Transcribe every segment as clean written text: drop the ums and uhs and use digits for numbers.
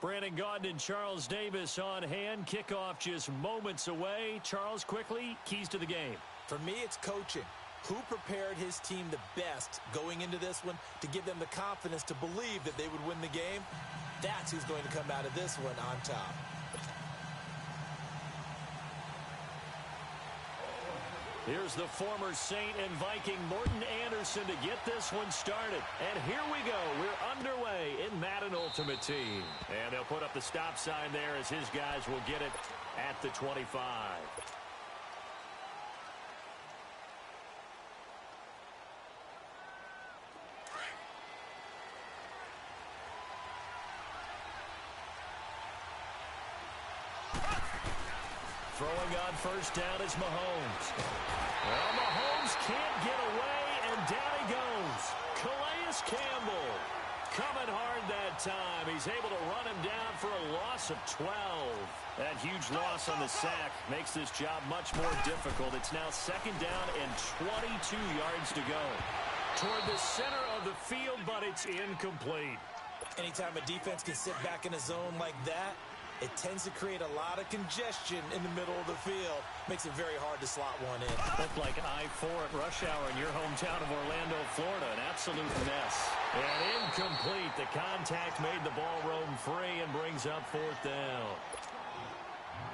Brandon Gaudin and Charles Davis on hand. Kickoff just moments away. Charles, quickly, keys to the game. For me, it's coaching. Who prepared his team the best going into this one to give them the confidence to believe that they would win the game? That's who's going to come out of this one on top. Here's the former Saint and Viking Morton Anderson to get this one started. And here we go. We're underway in Madden Ultimate Team. And they'll put up the stop sign there as his guys will get it at the 25. Throwing on first down is Mahomes. Well, Mahomes can't get away, and down he goes. Calais Campbell coming hard that time. He's able to run him down for a loss of 12. That huge loss on the sack makes this job much more difficult. It's now second down and 22 yards to go. Toward the center of the field, but it's incomplete. Anytime a defense can sit back in a zone like that, it tends to create a lot of congestion in the middle of the field. Makes it very hard to slot one in. Looked like I-4 at rush hour in your hometown of Orlando, Florida. An absolute mess. And incomplete. The contact made the ball roam free and brings up fourth down.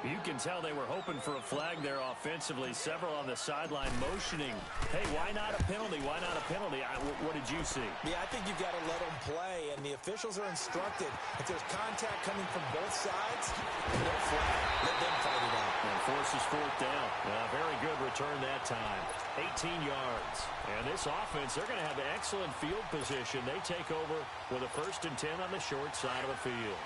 You can tell they were hoping for a flag there offensively. Several on the sideline motioning. Hey, why not a penalty? Why not a penalty? What did you see? Yeah, I think you've got to let them play, and the officials are instructed. If there's contact coming from both sides, no flag. Let them fight it out. And forces fourth down. Very good return that time. 18 yards. And this offense, they're going to have excellent field position. They take over with a 1st and 10 on the short side of the field.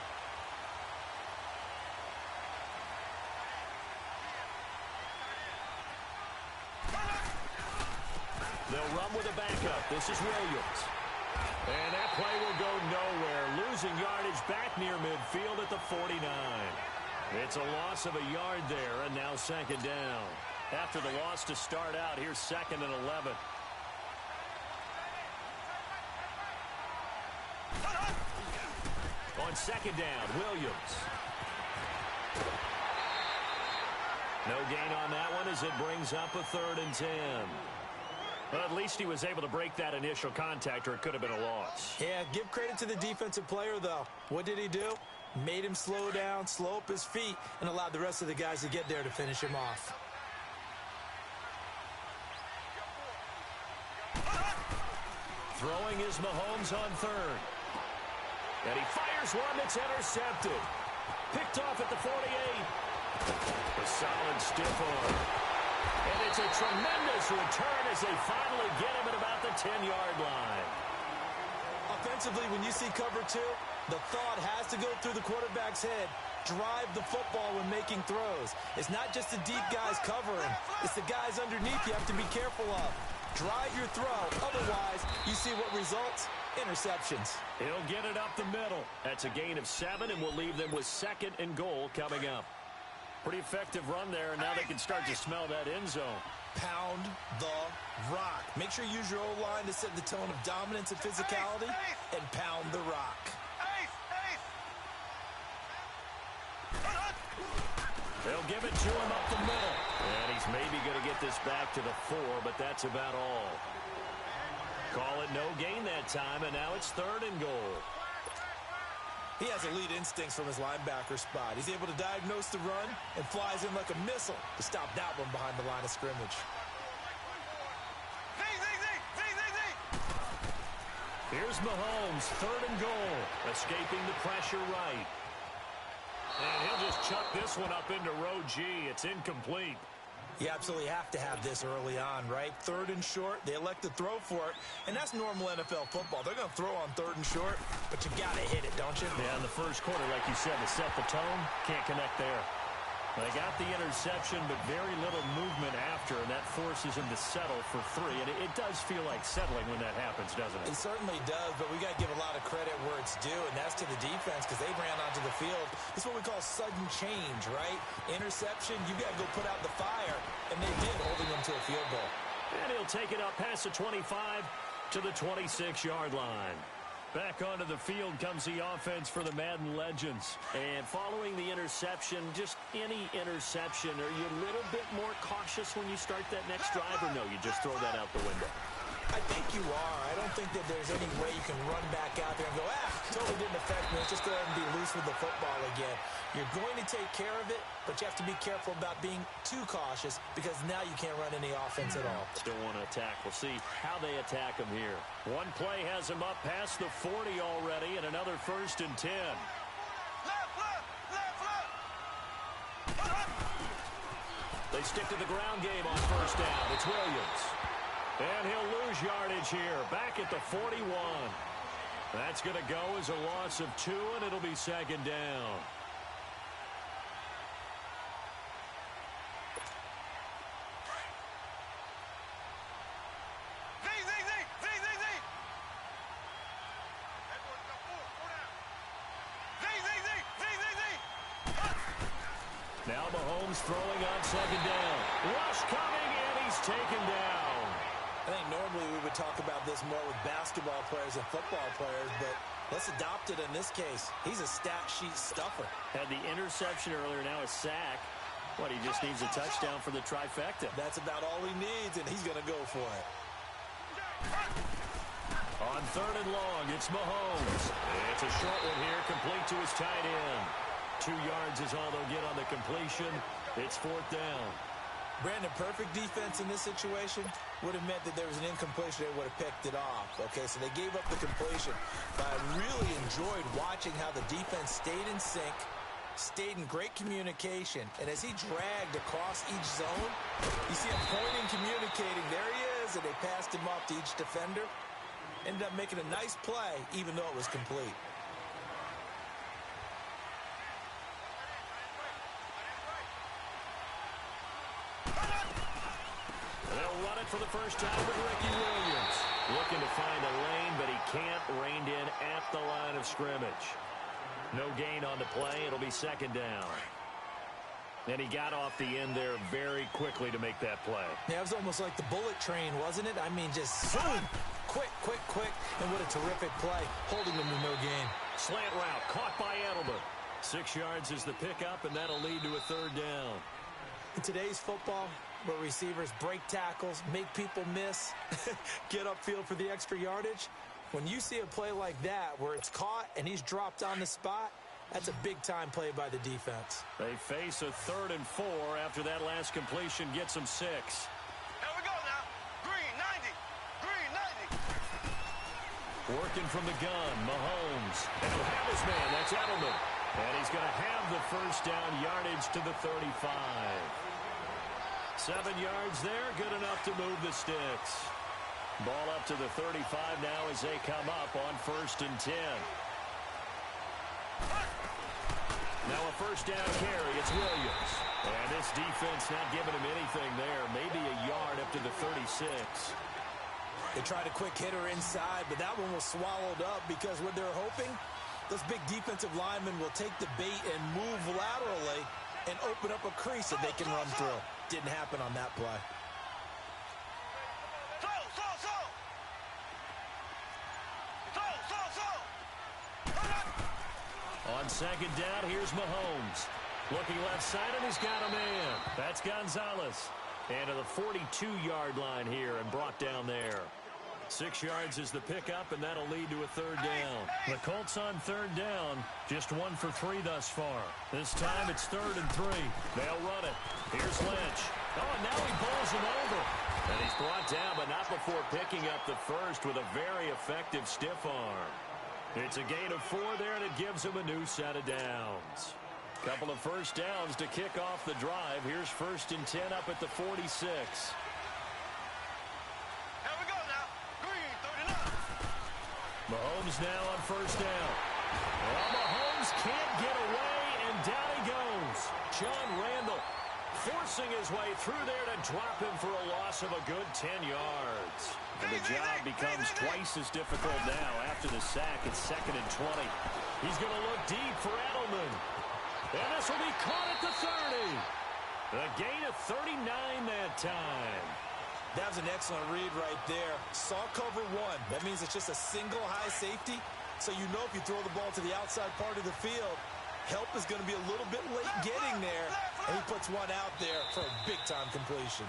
They'll run with a backup. This is Williams. And that play will go nowhere. Losing yardage back near midfield at the 49. It's a loss of a yard there, and now second down. After the loss to start out, here's 2nd and 11. On second down, Williams. No gain on that one as it brings up a 3rd and 10. Well, at least he was able to break that initial contact, or it could have been a loss. Yeah, give credit to the defensive player, though. What did he do? Made him slow down, slow up his feet, and allowed the rest of the guys to get there to finish him off. Throwing is Mahomes on 3rd. And he fires one that's intercepted. Picked off at the 48. A solid stiff arm. And it's a tremendous return as they finally get him at about the 10-yard line. Offensively, when you see cover 2, the thought has to go through the quarterback's head. Drive the football when making throws. It's not just the deep guys covering. It's the guys underneath you have to be careful of. Drive your throw. Otherwise, you see what results? Interceptions. He'll get it up the middle. That's a gain of 7, and we'll leave them with 2nd and goal coming up. Pretty effective run there, and now they can start to smell that end zone. Pound the rock. Make sure you use your O-line to set the tone of dominance and physicality, and pound the rock. They'll give it to him up the middle. And he's maybe going to get this back to the 4, but that's about all. Call it no gain that time, and now it's 3rd and goal. He has elite instincts from his linebacker spot. He's able to diagnose the run and flies in like a missile to stop that one behind the line of scrimmage. Here's Mahomes, 3rd and goal, escaping the pressure right. And he'll just chuck this one up into row G. It's incomplete. You absolutely have to have this early on, right? 3rd and short, they elect to throw for it, and that's normal NFL football. They're going to throw on 3rd and short, but you got to hit it, don't you? Yeah, in the first quarter, like you said, to set the tone, can't connect there. They got the interception, but very little movement after, and that forces him to settle for 3. And it does feel like settling when that happens, doesn't it? It certainly does, but we got to give a lot of credit where it's due, and that's to the defense because they ran onto the field. It's what we call sudden change, right? Interception, you got to go put out the fire, and they did, holding them to a field goal. And he'll take it up past the 25 to the 26-yard line. Back onto the field comes the offense for the Madden legends. And following the interception, just any interception, are you a little bit more cautious when you start that next drive, or no, you just throw that out the window? I think you are. I don't think that there's any way you can run back out there and go, totally didn't affect me. Let's just go ahead and be loose with the football again. You're going to take care of it, but you have to be careful about being too cautious because now you can't run any offense at all. Still want to attack. We'll see how they attack him here. One play has him up past the 40 already, and another 1st and 10. They stick to the ground game on 1st down. It's Williams. And he'll lose yardage here, back at the 41. That's going to go as a loss of 2, and it'll be 2nd down. Now Mahomes throwing on 2nd down. Rush coming, and he's taken down. I think normally we would talk about this more with basketball players and football players, but let's adopt it in this case. He's a stat sheet stuffer. Had the interception earlier, now a sack. What, he just needs a touchdown for the trifecta. That's about all he needs, and he's going to go for it. On 3rd and long, it's Mahomes. It's a short one here, complete to his tight end. 2 yards is all they'll get on the completion. It's 4th down. Brandon, perfect defense in this situation would have meant that there was an incompletion. They would have picked it off. Okay, so they gave up the completion. But I really enjoyed watching how the defense stayed in sync, stayed in great communication. And as he dragged across each zone, you see him pointing, communicating. There he is, and they passed him off to each defender. Ended up making a nice play, even though it was complete. For the first time with Ricky Williams. Looking to find a lane, but he can't. Reined in at the line of scrimmage. No gain on the play. It'll be 2nd down. And he got off the end there very quickly to make that play. Yeah, it was almost like the bullet train, wasn't it? I mean, just zoom. Quick. And what a terrific play. Holding him to no gain. Slant route caught by Edelman. 6 yards is the pickup, and that'll lead to a 3rd down. In today's football, where receivers break tackles, make people miss, get upfield for the extra yardage, when you see a play like that where it's caught and he's dropped on the spot, that's a big-time play by the defense. They face a 3rd and 4 after that last completion gets them 6. Here we go now. Green 90. Green 90. Working from the gun, Mahomes. And he'll have his man. That's Edelman. And he's going to have the 1st down yardage to the 35. 7 yards there, good enough to move the sticks. Ball up to the 35 now as they come up on 1st and 10. Now a 1st down carry, it's Williams. And this defense not giving him anything there, maybe a yard up to the 36. They tried a quick hitter inside, but that one was swallowed up because what they're hoping, those big defensive linemen will take the bait and move laterally and open up a crease that they can run through. Didn't happen on that play. On 2nd down, here's Mahomes. Looking left side, and he's got a man. That's Gonzalez. And to the 42-yard line here and brought down there. 6 yards is the pickup, and that'll lead to a 3rd down. The Colts on 3rd down, just 1 for 3 thus far. This time it's 3rd and 3. They'll run it. Here's Lynch. Oh, and now he bowls him over. And he's brought down, but not before picking up the 1st with a very effective stiff arm. It's a gain of 4 there, and it gives him a new set of downs. Couple of 1st downs to kick off the drive. Here's 1st and 10 up at the 46. Mahomes now on 1st down. Well, Mahomes can't get away, and down he goes. John Randall forcing his way through there to drop him for a loss of a good 10 yards. And the job becomes twice as difficult now after the sack. It's 2nd and 20. He's going to look deep for Edelman. And this will be caught at the 30. A gain of 39 that time. That was an excellent read right there. Saw cover 1. That means it's just a single high safety. So you know if you throw the ball to the outside part of the field, help is going to be a little bit late getting there, and he puts one out there for a big-time completion.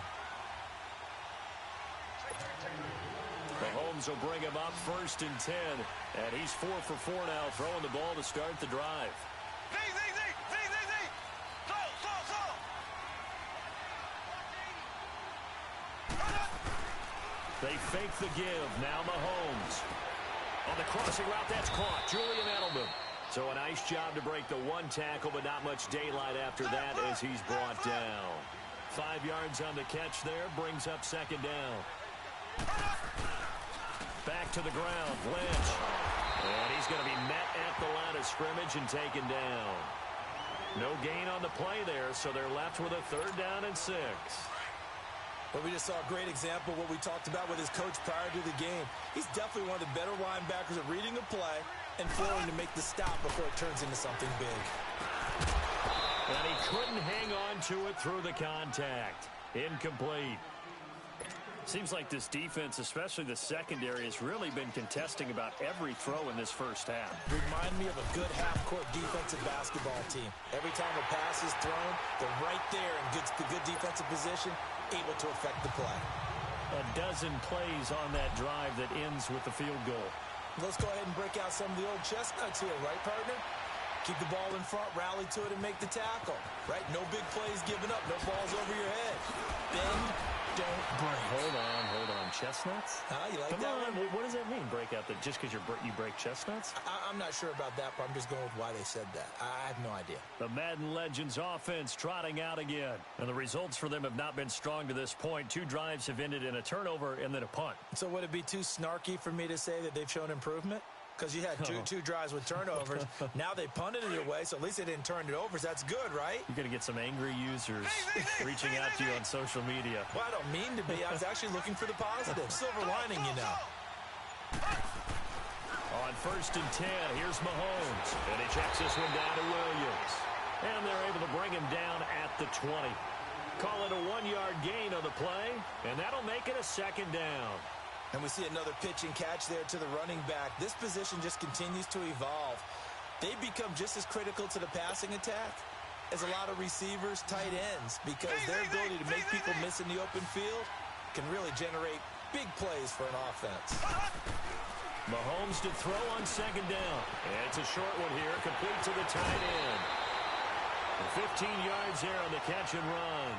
Mahomes will bring him up 1st and 10, and he's 4 for 4 now, throwing the ball to start the drive. They fake the give. Now Mahomes. On the crossing route, that's caught. Julian Edelman. So a nice job to break the one tackle, but not much daylight after that as he's brought down. 5 yards on the catch there, brings up 2nd down. Back to the ground, Lynch. And he's going to be met at the line of scrimmage and taken down. No gain on the play there, so they're left with a 3rd down and 6. Well, we just saw a great example of what we talked about with his coach prior to the game. He's definitely one of the better linebackers at reading a play and flowing to make the stop before it turns into something big. And he couldn't hang on to it through the contact. Incomplete. Seems like this defense, especially the secondary, has really been contesting about every throw in this first half. Remind me of a good half-court defensive basketball team. Every time a pass is thrown, they're right there in good defensive position, able to affect the play. A dozen plays on that drive that ends with the field goal. Let's go ahead and break out some of the old chestnuts here, right, partner? Keep the ball in front, rally to it, and make the tackle, right? No big plays given up, no balls over your head. Bend, don't break. Hold on. Chestnuts? You like Come that on. one? What does that mean, break out? That just because you break chestnuts? I'm not sure about that, but I'm just going with why they said that. I have no idea. The Madden Legends offense trotting out again. And the results for them have not been strong to this point. 2 drives have ended in a turnover and then a punt. So would it be too snarky for me to say that they've shown improvement? Because you had two drives with turnovers. Now they punted it away, so at least they didn't turn it over. So that's good, right? You're going to get some angry users reaching out to you on social media. Well, I don't mean to be. I was actually looking for the positive. Silver lining, you know. On 1st and 10, here's Mahomes. And he checks this one down to Williams. And they're able to bring him down at the 20. Call it a 1-yard gain on the play, and that'll make it a 2nd down. And we see another pitch and catch there to the running back. This position just continues to evolve. They become just as critical to the passing attack as a lot of receivers, tight ends, because their ability to make people miss in the open field can really generate big plays for an offense. Mahomes to throw on 2nd down. And it's a short one here, complete to the tight end. 15 yards there on the catch and run.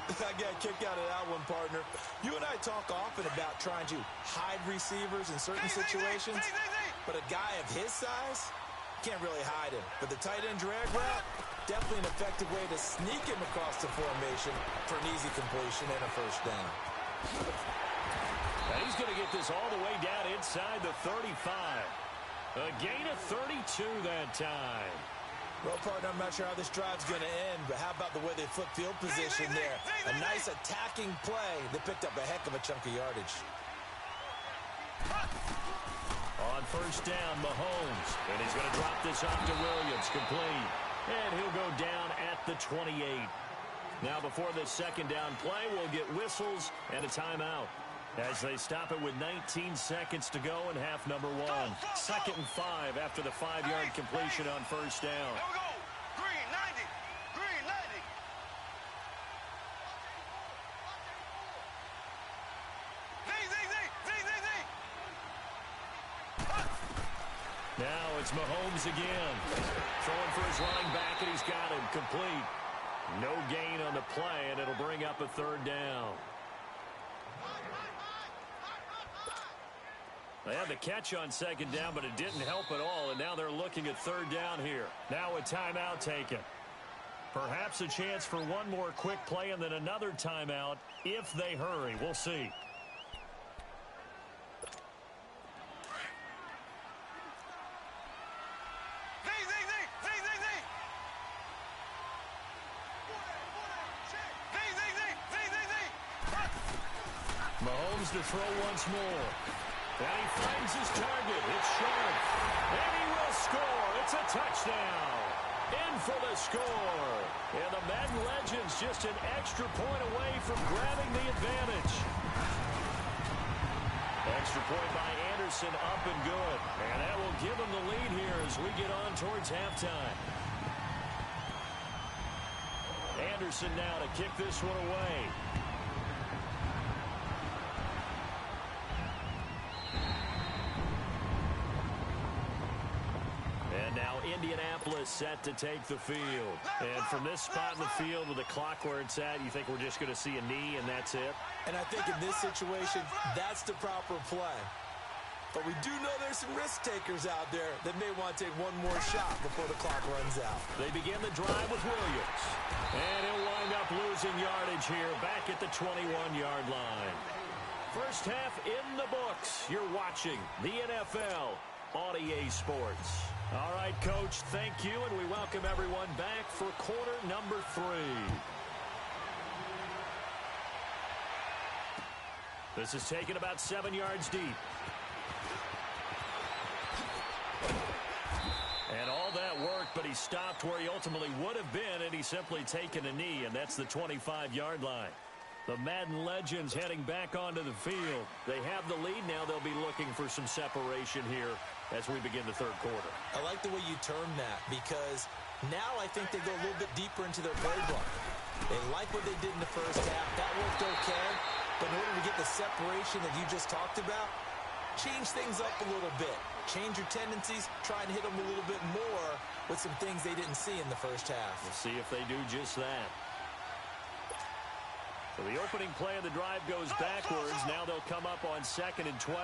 I got a kick out of that one, partner. You and I talk often about trying to hide receivers in certain situations, but a guy of his size can't really hide him. But the tight end drag route, definitely an effective way to sneak him across the formation for an easy completion and a 1st down. And he's going to get this all the way down inside the 35. A gain of 32 that time. Well, partner, I'm not sure how this drive's going to end, but how about the way they flip field position there? A nice attacking play. They picked up a heck of a chunk of yardage. On 1st down, Mahomes. And he's going to drop this off to Williams, complete. And he'll go down at the 28. Now, before this 2nd down play, we'll get whistles and a timeout as they stop it with 19 seconds to go in half number 1. 2nd and 5 after the 5-yard completion on 1st down. Here we go. Green 90. Green 90. Now it's Mahomes again. Throwing for his running back, and he's got him complete. No gain on the play, and it'll bring up a 3rd down. They had the catch on 2nd down, but it didn't help at all, and now they're looking at 3rd down here. Now a timeout taken. Perhaps a chance for one more quick play and then another timeout if they hurry. We'll see. Mahomes to throw once more. And he finds his target. It's sharp. And he will score. It's a touchdown. In for the score. And the Madden Legends just an extra point away from grabbing the advantage. Extra point by Anderson. Anderson up and good. And that will give them the lead here as we get on towards halftime. Anderson now to kick this one away. And now Indianapolis set to take the field. And from this spot in the field with the clock where it's at, you think we're just going to see a knee and that's it? And I think in this situation, that's the proper play. But we do know there's some risk takers out there that may want to take one more shot before the clock runs out. They begin the drive with Williams. And he'll wind up losing yardage here back at the 21-yard line. First half in the books. You're watching the NFL on EA Sports. All right, Coach, thank you, and we welcome everyone back for quarter number 3. This is taken about 7 yards deep. And all that work, but he stopped where he ultimately would have been, and he's simply taken a knee, and that's the 25-yard line. The Madden legends heading back onto the field. They have the lead now. They'll be looking for some separation here as we begin the third quarter. I like the way you term that because now I think they go a little bit deeper into their playbook. They like what they did in the first half. That worked okay, but in order to get the separation that you just talked about, change things up a little bit. Change your tendencies, try and hit them a little bit more with some things they didn't see in the first half. We'll see if they do just that. So the opening play of the drive goes backwards. Now they'll come up on 2nd and 12.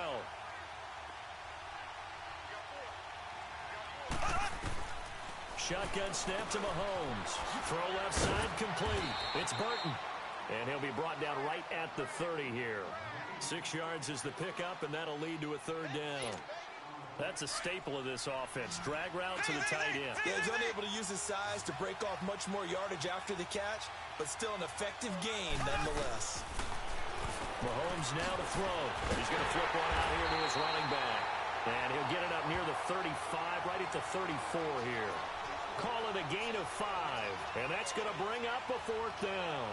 Shotgun snap to Mahomes. Throw left side complete. It's Burton. And he'll be brought down right at the 30 here. 6 yards is the pickup, and that'll lead to a third down. That's a staple of this offense. Drag route to the tight end. Yeah, he's unable to use his size to break off much more yardage after the catch, but still an effective gain nonetheless. Mahomes now to throw. He's going to flip one out here to his running back. And he'll get it up near the 35, right at the 34 here. Call it a gain of 5. And that's going to bring up a 4th down.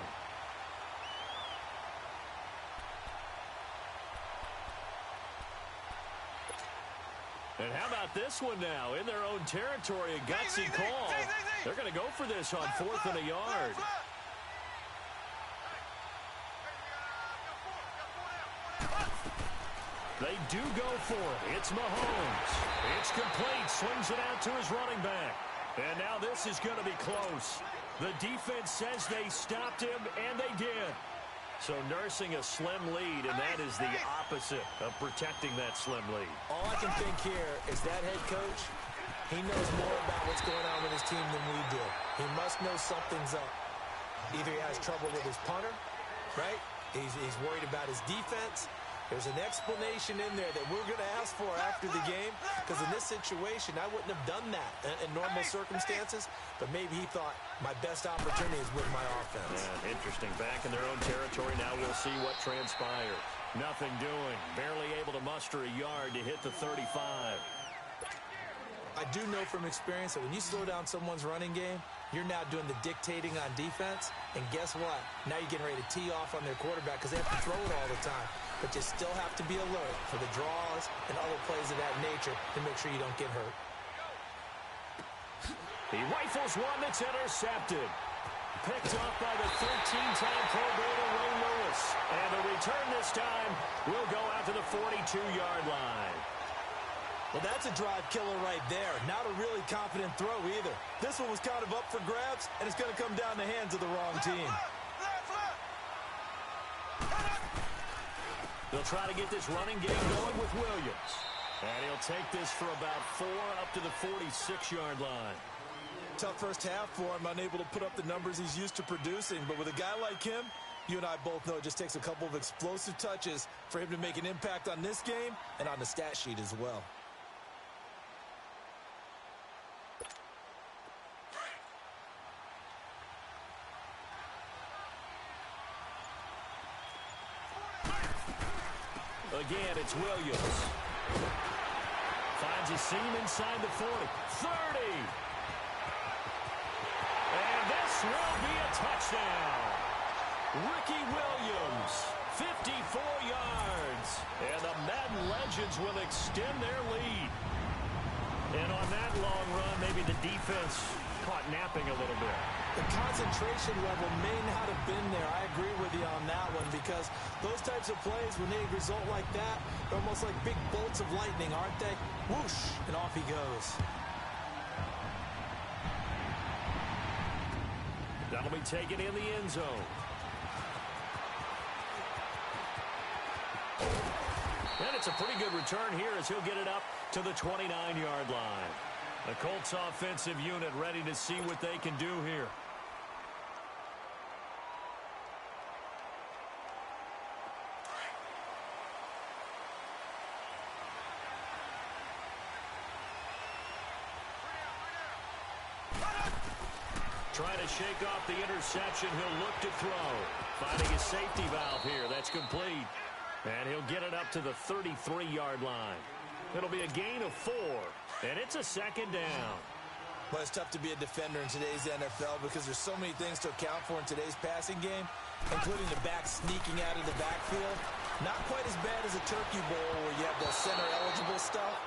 And how about this one now? In their own territory, a gutsy call. They're going to go for this on 4th and a yard. They do go for it. It's Mahomes. It's complete. Swings it out to his running back. And now this is going to be close. The defense says they stopped him, and they did. So nursing a slim lead, and that is the opposite of protecting that slim lead. All I can think here is that head coach, he knows more about what's going on with his team than we do. He must know something's up. Either he has trouble with his punter, right? He's worried about his defense. There's an explanation in there that we're going to ask for after the game, because in this situation, I wouldn't have done that in normal circumstances, but maybe he thought my best opportunity is with my offense. Yeah, interesting. Back in their own territory, now we'll see what transpired. Nothing doing. Barely able to muster a yard to hit the 35. I do know from experience that when you slow down someone's running game, you're now doing the dictating on defense, and guess what? Now you're getting ready to tee off on their quarterback because they have to throw it all the time. But you still have to be alert for the draws and other plays of that nature to make sure you don't get hurt. He rifles one that's intercepted. Picked up by the 13-time Pro Bowler Ray Lewis. And the return this time will go out to the 42-yard line. Well, that's a drive killer right there. Not a really confident throw either. This one was kind of up for grabs, and it's going to come down the hands of the wrong team. They'll try to get this running game going with Williams. And he'll take this for about 4 up to the 46-yard line. Tough first half for him, unable to put up the numbers he's used to producing. But with a guy like him, you and I both know it just takes a couple of explosive touches for him to make an impact on this game and on the stat sheet as well. Again, it's Williams. Finds a seam inside the 40. 30. And this will be a touchdown. Ricky Williams, 54 yards. And the Madden legend Trojans will extend their lead. And on that long run, maybe the defense caught napping a little bit. The concentration level may not have been there. I agree with you on that one, because those types of plays, when they result like that, they're almost like big bolts of lightning, aren't they? Whoosh, and off he goes. That'll be taken in the end zone. And it's a pretty good return here as he'll get it up to the 29-yard line. The Colts offensive unit ready to see what they can do here. Trying to shake off the interception. He'll look to throw. Finding a safety valve here. That's complete. And he'll get it up to the 33-yard line. It'll be a gain of 4. And it's a second down. Well, it's tough to be a defender in today's NFL because there's so many things to account for in today's passing game, including the back sneaking out of the backfield. Not quite as bad as a Turkey Bowl where you have the center-eligible stuff,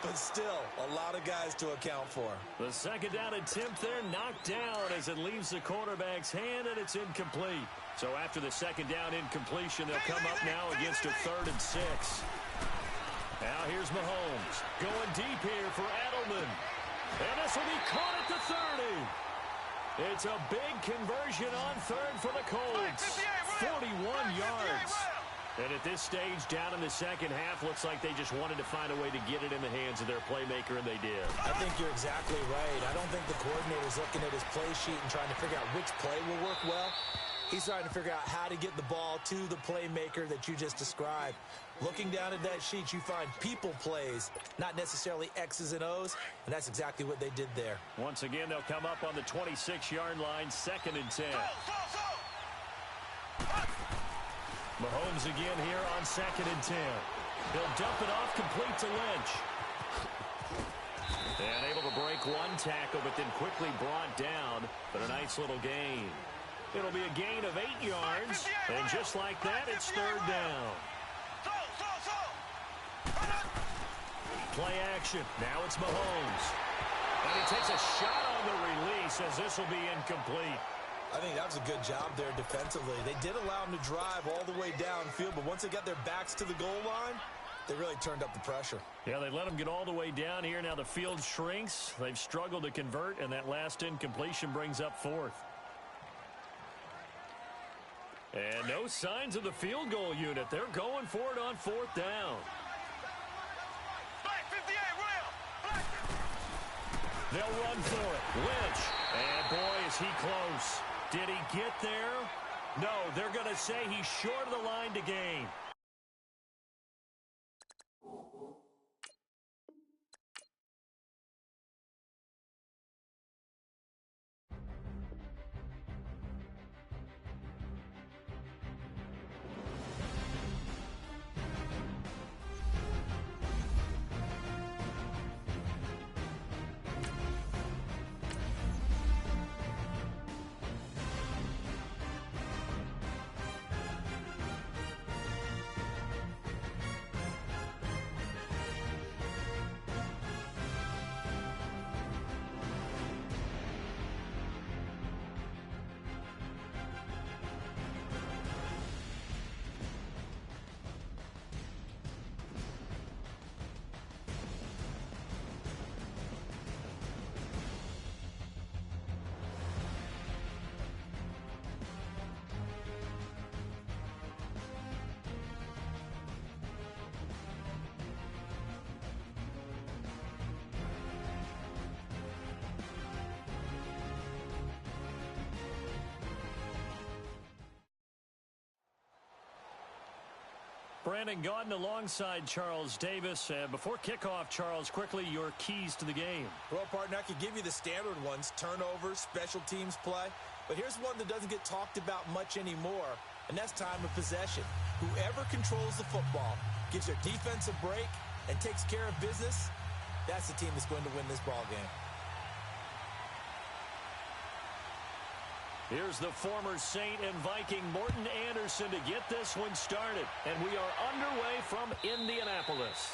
but still a lot of guys to account for. The second down attempt there knocked down as it leaves the quarterback's hand, and it's incomplete. So after the second down incompletion, they'll come up now against a 3rd and 6. Now here's Mahomes going deep here for Edelman. And this will be caught at the 30. It's a big conversion on 3rd for the Colts. 41 yards. And at this stage, down in the second half, looks like they just wanted to find a way to get it in the hands of their playmaker, and they did. I think you're exactly right. I don't think the coordinator's looking at his play sheet and trying to figure out which play will work well. He's trying to figure out how to get the ball to the playmaker that you just described. Looking down at that sheet, you find people plays, not necessarily X's and O's, and that's exactly what they did there. Once again, they'll come up on the 26-yard line, 2nd and 10. Mahomes again here on 2nd and 10. He'll dump it off complete to Lynch. And able to break one tackle, but then quickly brought down. But a nice little gain. It'll be a gain of 8 yards. And just like that, it's 3rd down. Play action. Now it's Mahomes. And he takes a shot on the release as this will be incomplete. I think that was a good job there defensively. They did allow him to drive all the way downfield, but once they got their backs to the goal line, they really turned up the pressure. Yeah, they let him get all the way down here. Now the field shrinks. They've struggled to convert, and that last incompletion brings up 4th. And no signs of the field goal unit. They're going for it on 4th down. They'll run for it. Lynch. And boy, is he close. Did he get there? No, they're going to say he's short of the line to gain. Brandon Gaudin alongside Charles Davis. Before kickoff, Charles, quickly your keys to the game. Well, partner, I could give you the standard ones, turnovers, special teams play. But here's one that doesn't get talked about much anymore, and that's time of possession. Whoever controls the football, gives their defense a break, and takes care of business, that's the team that's going to win this ball game. Here's the former Saint and Viking Morton Anderson to get this one started. And we are underway from Indianapolis.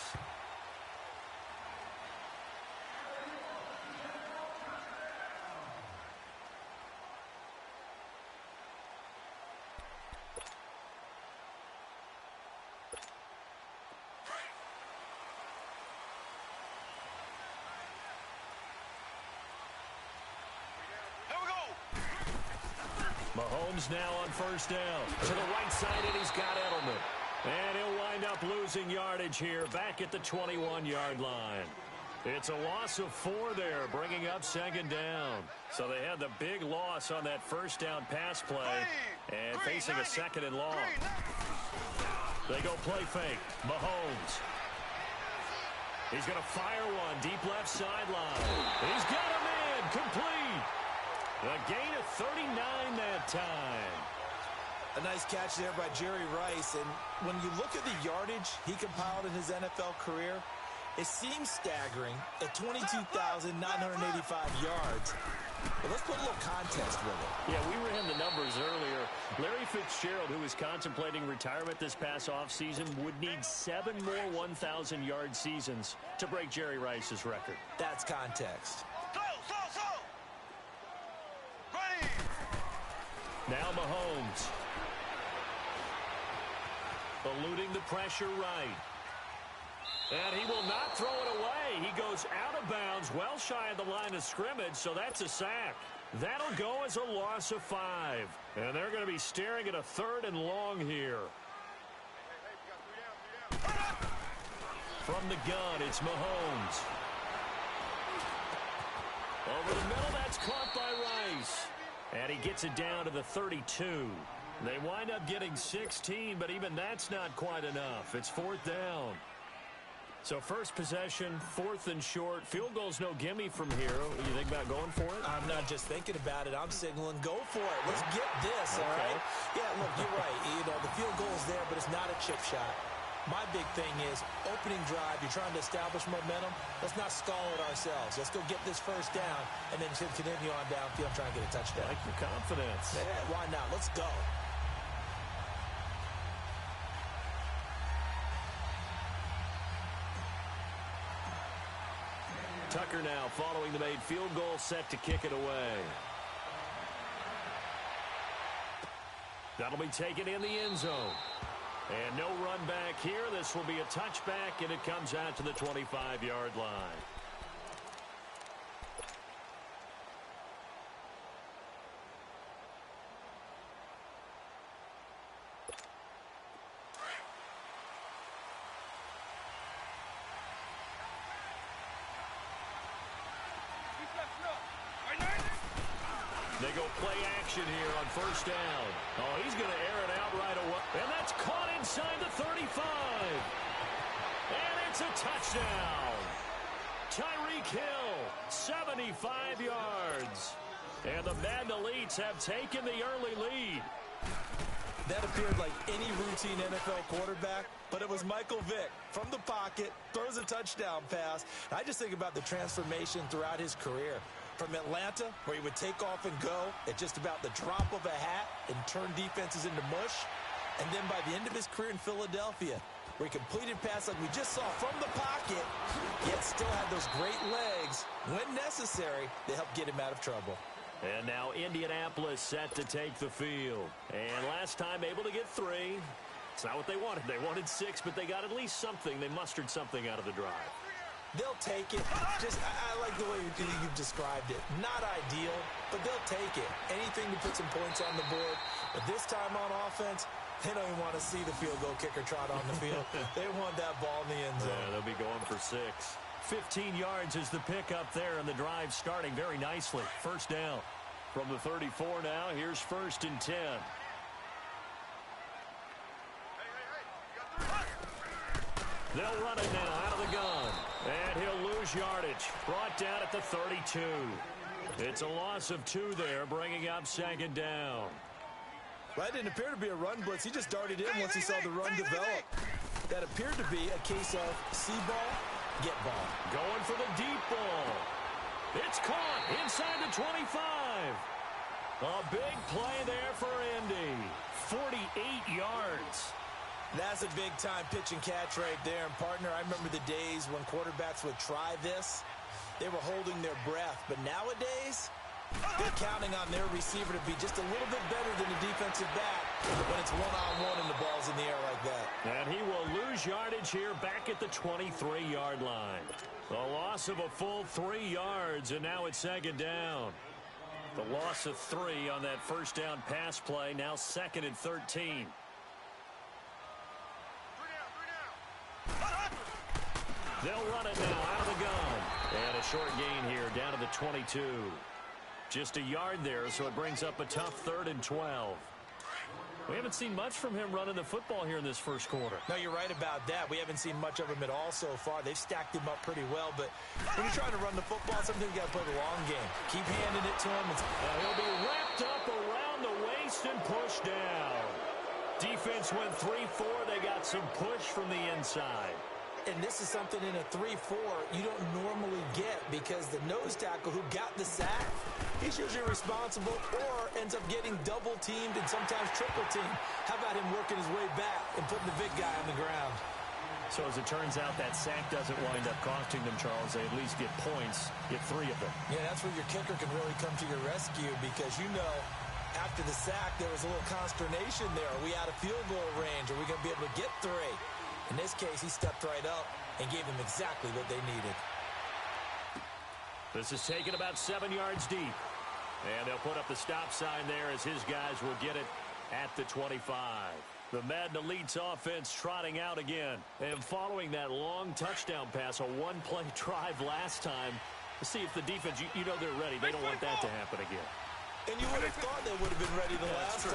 Mahomes now on first down. To the right side, and he's got Edelman. And he'll wind up losing yardage here back at the 21-yard line. It's a loss of 4 there, bringing up second down. So they had the big loss on that first down pass play and facing a second and long. They go play fake. Mahomes. He's going to fire one deep left sideline. He's got him in. Complete. A gain of 39 that time. A nice catch there by Jerry Rice. And when you look at the yardage he compiled in his NFL career, it seems staggering at 22,985 yards. But let's put a little context with it. Yeah, we ran the numbers earlier. Larry Fitzgerald, who is contemplating retirement this past offseason, would need 7 more 1,000-yard seasons to break Jerry Rice's record. That's context. Now Mahomes. Eluding the pressure right. And he will not throw it away. He goes out of bounds, well shy of the line of scrimmage, so that's a sack. That'll go as a loss of 5. And they're going to be staring at a 3rd and long here. From the gun, it's Mahomes. Over the middle, that's caught by Rice. And he gets it down to the 32. They wind up getting 16, but even that's not quite enough. It's 4th down. So first possession, 4th and short. Field goal's no gimme from here. You think about going for it? I'm not just thinking about it. I'm signaling go for it. Let's get this, all right? Yeah, look, you're right. You know, the field goal's there, but it's not a chip shot. My big thing is opening drive. You're trying to establish momentum. Let's not stall it ourselves. Let's go get this first down and then continue on downfield trying to get a touchdown. Like your confidence. Yeah, why not? Let's go. Tucker now following the made field goal, set to kick it away. That'll be taken in the end zone. And no run back here. This will be a touchback, and it comes out to the 25-yard line. They go play action here on first down. Oh, he's going to air it out right away. And that's caught inside the 35. And it's a touchdown. Tyreek Hill, 75 yards. And the Madden Elites have taken the early lead. That appeared like any routine NFL quarterback, but it was Michael Vick from the pocket, throws a touchdown pass. I just think about the transformation throughout his career. From Atlanta, where he would take off and go at just about the drop of a hat and turn defenses into mush. And then by the end of his career in Philadelphia, where he completed passes like we just saw from the pocket, yet still had those great legs, when necessary, to help get him out of trouble. And now Indianapolis set to take the field. And last time able to get 3. It's not what they wanted. They wanted 6, but they got at least something. They mustered something out of the drive. They'll take it. Just, I like the way you've described it. Not ideal, but they'll take it. Anything to put some points on the board. But this time on offense, they don't even want to see the field goal kicker trot on the field. They want that ball in the end zone. Yeah, they'll be going for 6. 15 yards is the pickup there, and the drive starting very nicely. First down from the 34 now. Here's 1st and 10. They'll run it now out of the gun. And he'll lose yardage. Brought down at the 32. It's a loss of 2 there, bringing up second down. Well, that didn't appear to be a run blitz. He just darted in once he saw the run develop. That appeared to be a case of see ball, get ball. Going for the deep ball. It's caught inside the 25. A big play there for Indy. 48 yards. That's a big-time pitch and catch right there. And, partner, I remember the days when quarterbacks would try this. They were holding their breath. But nowadays, they're counting on their receiver to be just a little bit better than the defensive back when it's one-on-one and the ball's in the air like that. And he will lose yardage here back at the 23-yard line. A loss of a full 3 yards, and now it's second down. The loss of 3 on that first down pass play, now second and 13. They'll run it now out of the gun. And a short gain here down to the 22. Just a yard there, so it brings up a tough 3rd and 12. We haven't seen much from him running the football here in this first quarter. No, you're right about that. We haven't seen much of him at all so far. They've stacked him up pretty well, but when you're trying to run the football, sometimes you got to play the long game. Keep handing it to him. He'll be wrapped up around the waist and pushed down. Defense went 3-4. They got some push from the inside. And this is something in a 3-4 you don't normally get because the nose tackle who got the sack, he's usually responsible or ends up getting double-teamed and sometimes triple-teamed. How about him working his way back and putting the big guy on the ground? So as it turns out, that sack doesn't wind up costing them, Charles. They at least get points, get 3 of them. Yeah, that's where your kicker can really come to your rescue because after the sack, there was a little consternation there. Are we out of field goal range? Are we going to be able to get 3? In this case, he stepped right up and gave them exactly what they needed. This is taken about 7 yards deep. And they'll put up the stop sign there as his guys will get it at the 25. The Madden Elite's offense trotting out again. And following that long touchdown pass, a one-play drive last time, let's see if the defense, you know they're ready. They don't want that to happen again. And you would have thought they would have been ready the last time.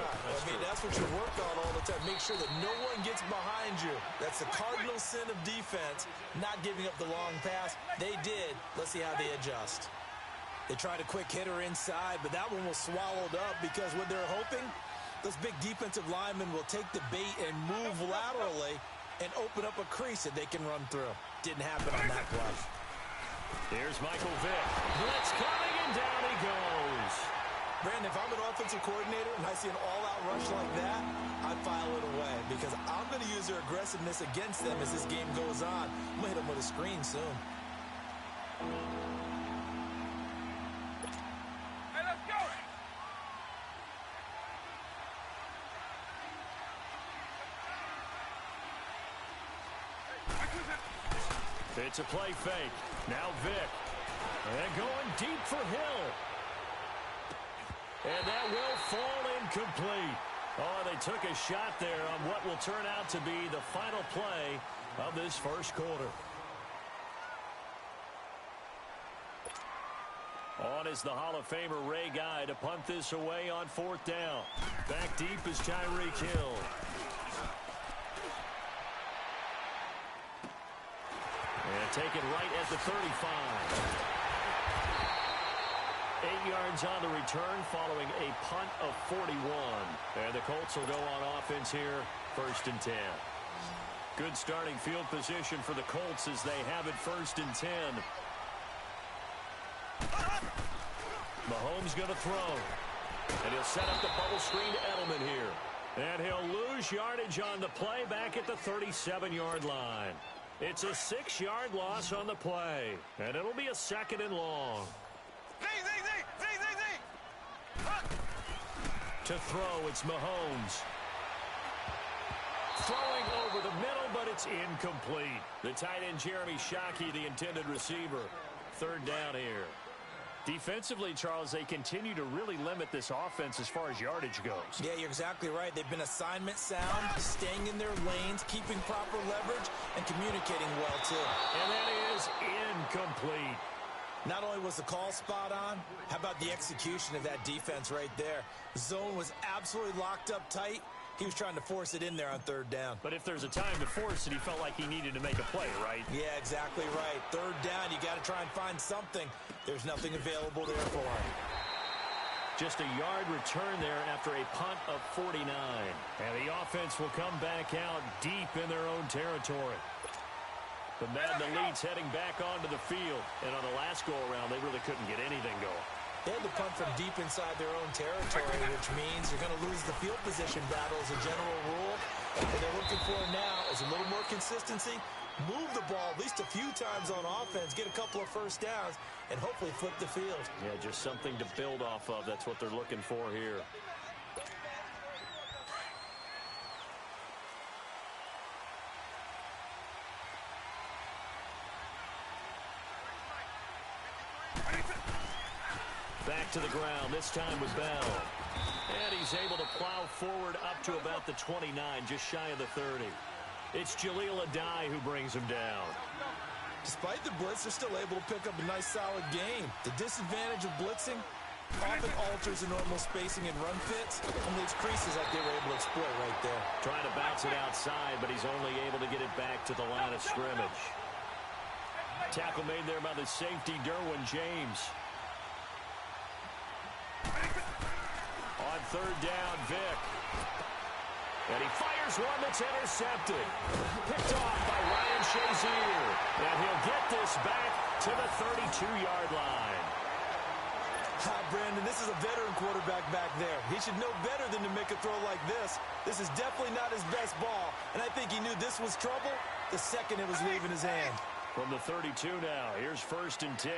That's what you work on all the time. Make sure that no one gets behind you. That's the cardinal sin of defense, not giving up the long pass. They did. Let's see how they adjust. They tried a quick hitter inside, but that one was swallowed up because what they're hoping, those big defensive linemen will take the bait and move laterally and open up a crease that they can run through. Didn't happen on that play. Here's Michael Vick. Blitz coming, and down he goes. Brandon, if I'm an offensive coordinator and I see an all-out rush like that, I'd file it away because I'm going to use their aggressiveness against them as this game goes on. I'm going to hit them with a screen soon. Hey, let's go! It's a play fake. Now Vick. And going deep for Hill. And that will fall incomplete. Oh, they took a shot there on what will turn out to be the final play of this first quarter. On is the Hall of Famer Ray Guy to punt this away on 4th down. Back deep is Tyreek Hill. And taken right at the 35. 8 yards on the return following a punt of 41. And the Colts will go on offense here, 1st and 10. Good starting field position for the Colts as they have it 1st and 10. Mahomes going to throw. And he'll set up the bubble screen to Edelman here. And he'll lose yardage on the play back at the 37-yard line. It's a 6-yard loss on the play. And it'll be a 2nd and long. To throw, it's Mahomes. Throwing over the middle, but it's incomplete. The tight end, Jeremy Shockey, the intended receiver. 3rd down here. Defensively, Charles, they continue to really limit this offense as far as yardage goes. Yeah, you're exactly right. They've been assignment sound, staying in their lanes, keeping proper leverage, and communicating well, too. And that is incomplete. Not only was the call spot on, how about the execution of that defense right there? The zone was absolutely locked up tight. He was trying to force it in there on 3rd down. But if there's a time to force it, he felt like he needed to make a play, right? Yeah, exactly right. 3rd down, you got to try and find something. There's nothing available there for him. Just a yard return there after a punt of 49. And the offense will come back out deep in their own territory. The Madden Elite's heading back onto the field. And on the last go-around, they really couldn't get anything going. They had to punt from deep inside their own territory, which means you're going to lose the field position battle as a general rule. What they're looking for now is a little more consistency, move the ball at least a few times on offense, get a couple of first downs, and hopefully flip the field. Yeah, just something to build off of. That's what they're looking for here. Back to the ground, this time with Bell. And he's able to plow forward up to about the 29, just shy of the 30. It's Jaleel Adai who brings him down. Despite the blitz, they're still able to pick up a nice, solid game. The disadvantage of blitzing often alters the normal spacing and run fits, and leaves creases like they were able to exploit right there. Trying to bounce it outside, but he's only able to get it back to the line of scrimmage. Tackle made there by the safety, Derwin James. On third down, Vick. And he fires one that's intercepted. Picked off by Ryan Shazier. And he'll get this back to the 32-yard line. Brandon, this is a veteran quarterback back there. He should know better than to make a throw like this. This is definitely not his best ball. And I think he knew this was trouble the second it was leaving his hand. From the 32 now, here's 1st and 10.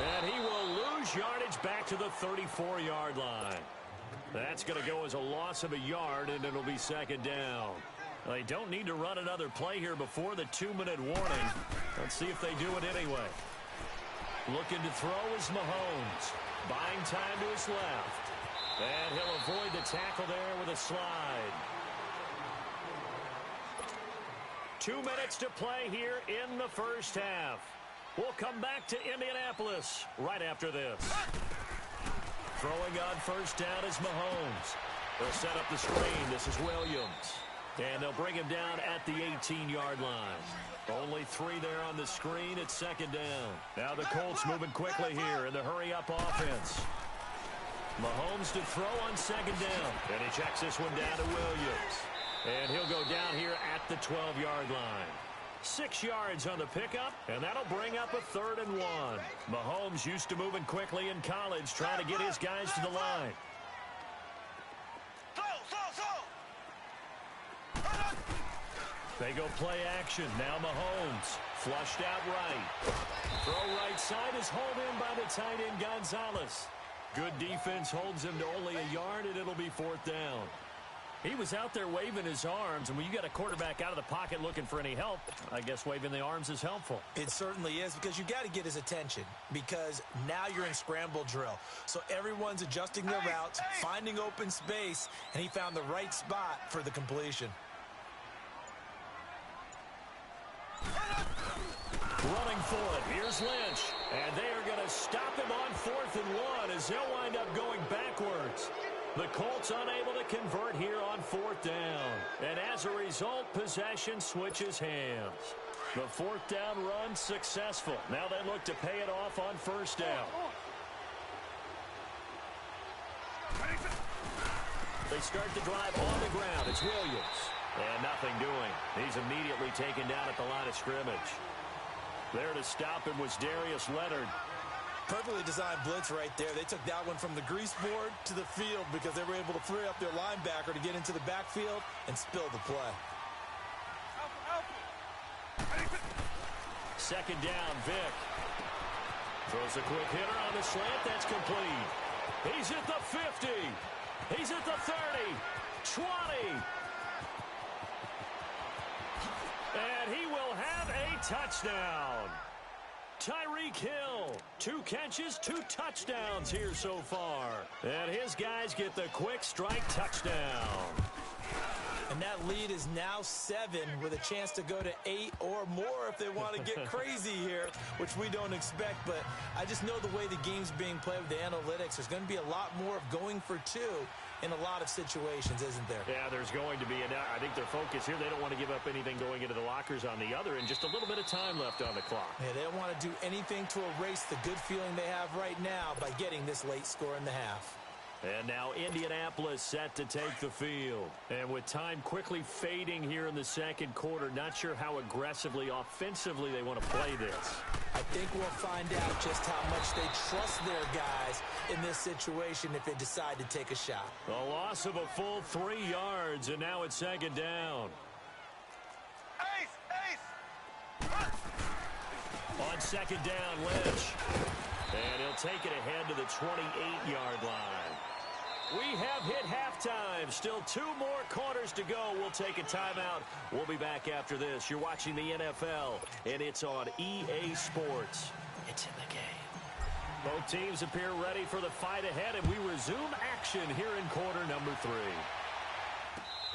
And he will lose yardage back to the 34-yard line. That's going to go as a loss of a yard, and it'll be 2nd down. They don't need to run another play here before the 2-minute warning. Let's see if they do it anyway. Looking to throw is Mahomes. Buying time to his left. And he'll avoid the tackle there with a slide. 2 minutes to play here in the first half. We'll come back to Indianapolis right after this. Throwing on 1st down is Mahomes. They'll set up the screen. This is Williams. And they'll bring him down at the 18-yard line. Only 3 there on the screen. It's 2nd down. Now the Colts moving quickly here in the hurry-up offense. Mahomes to throw on 2nd down. And he checks this one down to Williams. And he'll go down here at the 12-yard line. 6 yards on the pickup, and that'll bring up a 3rd and 1. Mahomes used to moving quickly in college, trying to get his guys to the line. They go play action. Now Mahomes. Flushed out right. Throw right side is hauled in by the tight end Gonzalez. Good defense holds him to only a yard, and it'll be 4th down. He was out there waving his arms, and when you got a quarterback out of the pocket looking for any help, I guess waving the arms is helpful. It certainly is, because you got to get his attention, because now you're in scramble drill. So everyone's adjusting their routes, finding open space, and he found the right spot for the completion. Running for it. Here's Lynch. And they are going to stop him on 4th and 1 as they'll wind up going backwards. The Colts unable to convert here on 4th down. And as a result, possession switches hands. The 4th down run successful. Now they look to pay it off on 1st down. They start the drive on the ground. It's Williams. And nothing doing. He's immediately taken down at the line of scrimmage. There to stop him was Darius Leonard. Perfectly designed blitz right there. They took that one from the grease board to the field because they were able to free up their linebacker to get into the backfield and spill the play. 2nd down, Vick. Throws a quick hitter on the slant. That's complete. He's at the 50. He's at the 30. 20. And he will have a touchdown. Tyreek Hill, 2 catches, 2 touchdowns here so far. And his guys get the quick strike touchdown. And that lead is now 7 with a chance to go to 8 or more if they want to get crazy here, which we don't expect. But I just know the way the game's being played with the analytics, there's going to be a lot more of going for 2 in a lot of situations, isn't there? Yeah, there's going to be. And I think their focus here, they don't want to give up anything going into the lockers on the other, and just a little bit of time left on the clock. Yeah, they don't want to do anything to erase the good feeling they have right now by getting this late score in the half. And now Indianapolis set to take the field. And with time quickly fading here in the second quarter, not sure how aggressively, offensively they want to play this. I think we'll find out just how much they trust their guys in this situation if they decide to take a shot. A loss of a full 3 yards, and now it's second down. On second down, Lynch. And he'll take it ahead to the 28-yard line. We have hit halftime. Still 2 more quarters to go. We'll take a timeout. We'll be back after this. You're watching the NFL, and it's on EA Sports. It's in the game. Both teams appear ready for the fight ahead, and we resume action here in quarter number 3.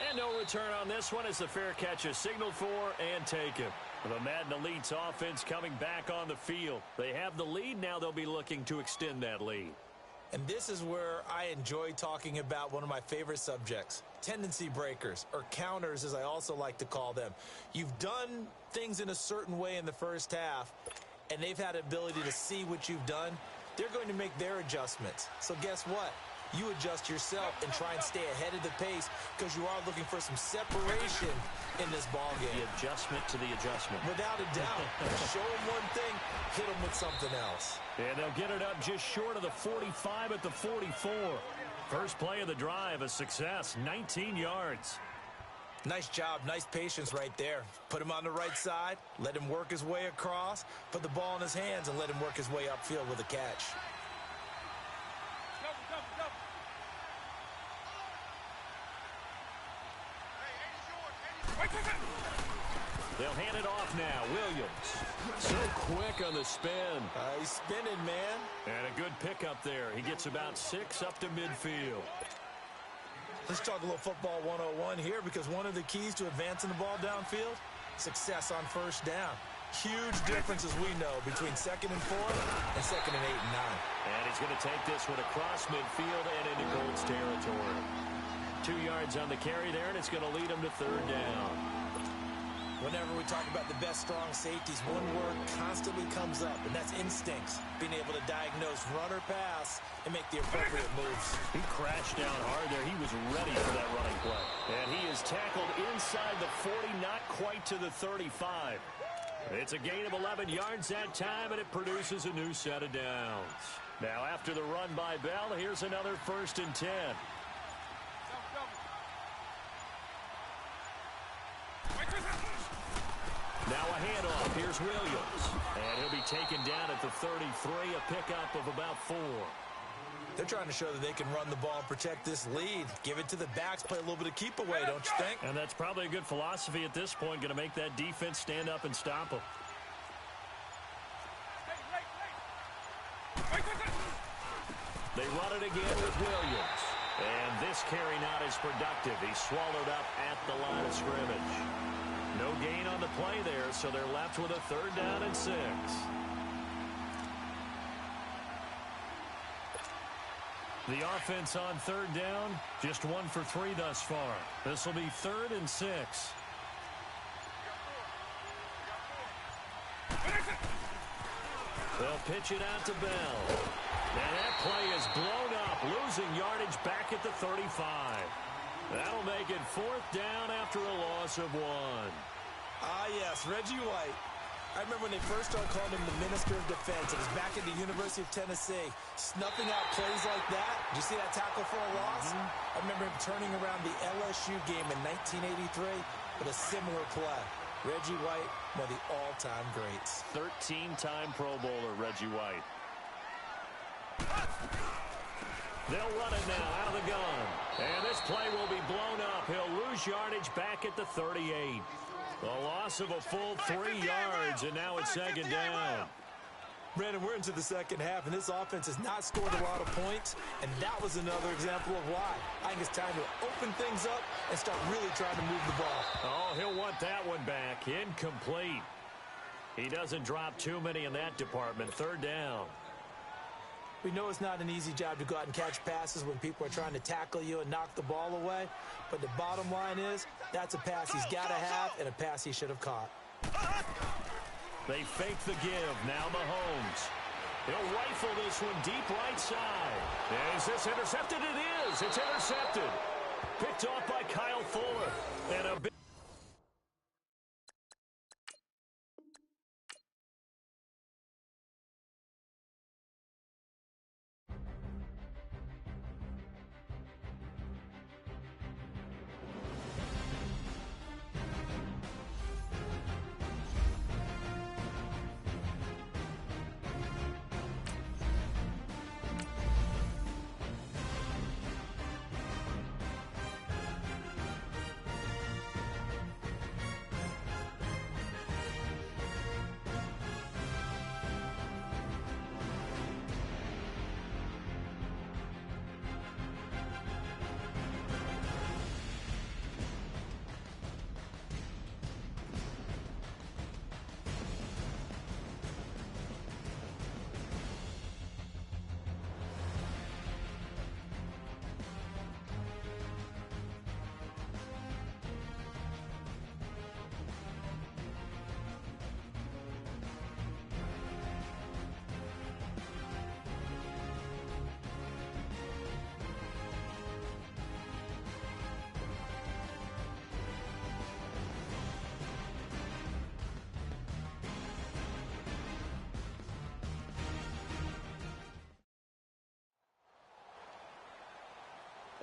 And no return on this one as the fair catch is signaled for and taken. The Madden Elite's offense coming back on the field. They have the lead. Now they'll be looking to extend that lead. And this is where I enjoy talking about one of my favorite subjects, tendency breakers, or counters as I also like to call them. You've done things in a certain way in the first half, and they've had the ability to see what you've done. They're going to make their adjustments. So guess what? You adjust yourself and try and stay ahead of the pace because you are looking for some separation in this ball game. The adjustment to the adjustment. Without a doubt. Show them one thing, hit them with something else. And they'll get it up just short of the 45 at the 44. First play of the drive, a success, 19 yards. Nice job, nice patience right there. Put him on the right side, let him work his way across, put the ball in his hands, and let him work his way upfield with a catch. They'll hand it off now. Williams. So quick on the spin. He's spinning, man. And a good pickup there. He gets about 6 up to midfield. Let's talk a little football 101 here because one of the keys to advancing the ball downfield, success on first down. Huge difference, as we know, between 2nd and 4 and 2nd and 8 and 9. And he's going to take this one across midfield and into Colts territory. 2 yards on the carry there, and it's going to lead him to 3rd down. Whenever we talk about the best strong safeties, one word constantly comes up, and that's instincts. Being able to diagnose run or pass and make the appropriate moves. He crashed down hard there. He was ready for that running play. And he is tackled inside the 40, not quite to the 35. It's a gain of 11 yards that time, and it produces a new set of downs. Now, after the run by Bell, here's another 1st and 10. Now a handoff. Here's Williams. And he'll be taken down at the 33, a pickup of about 4. They're trying to show that they can run the ball and protect this lead. Give it to the backs, play a little bit of keep away, don't you think? And that's probably a good philosophy at this point, going to make that defense stand up and stop them. They run it again with Williams. And this carry not as productive. He's swallowed up at the line of scrimmage. No gain on the play there, so they're left with a 3rd down and 6. The offense on 3rd down, just 1 for 3 thus far. This will be 3rd and 6. They'll pitch it out to Bell. And that play is blown up, losing yardage back at the 35. That'll make it 4th down after a loss of 1. Ah, yes, Reggie White. I remember when they first started calling him the Minister of Defense. It was back at the University of Tennessee, snuffing out plays like that. Did you see that tackle for a loss? I remember him turning around the LSU game in 1983 with a similar play. Reggie White, one of the all-time greats. 13-time Pro Bowler, Reggie White. They'll run it now out of the gun. And this play will be blown up. He'll lose yardage back at the 38. A loss of a full 3 yards, and now it's 2nd down. Brandon, we're into the second half, and this offense has not scored a lot of points, and that was another example of why. I think it's time to open things up and start really trying to move the ball. Oh, he'll want that one back. Incomplete. He doesn't drop too many in that department. 3rd down. We know it's not an easy job to go out and catch passes when people are trying to tackle you and knock the ball away. But the bottom line is, that's a pass he's got to have and a pass he should have caught. They fake the give. Now Mahomes. He'll rifle this one deep right side. Is this intercepted? It is. It's intercepted. Picked off by Kyle Fuller. And a big...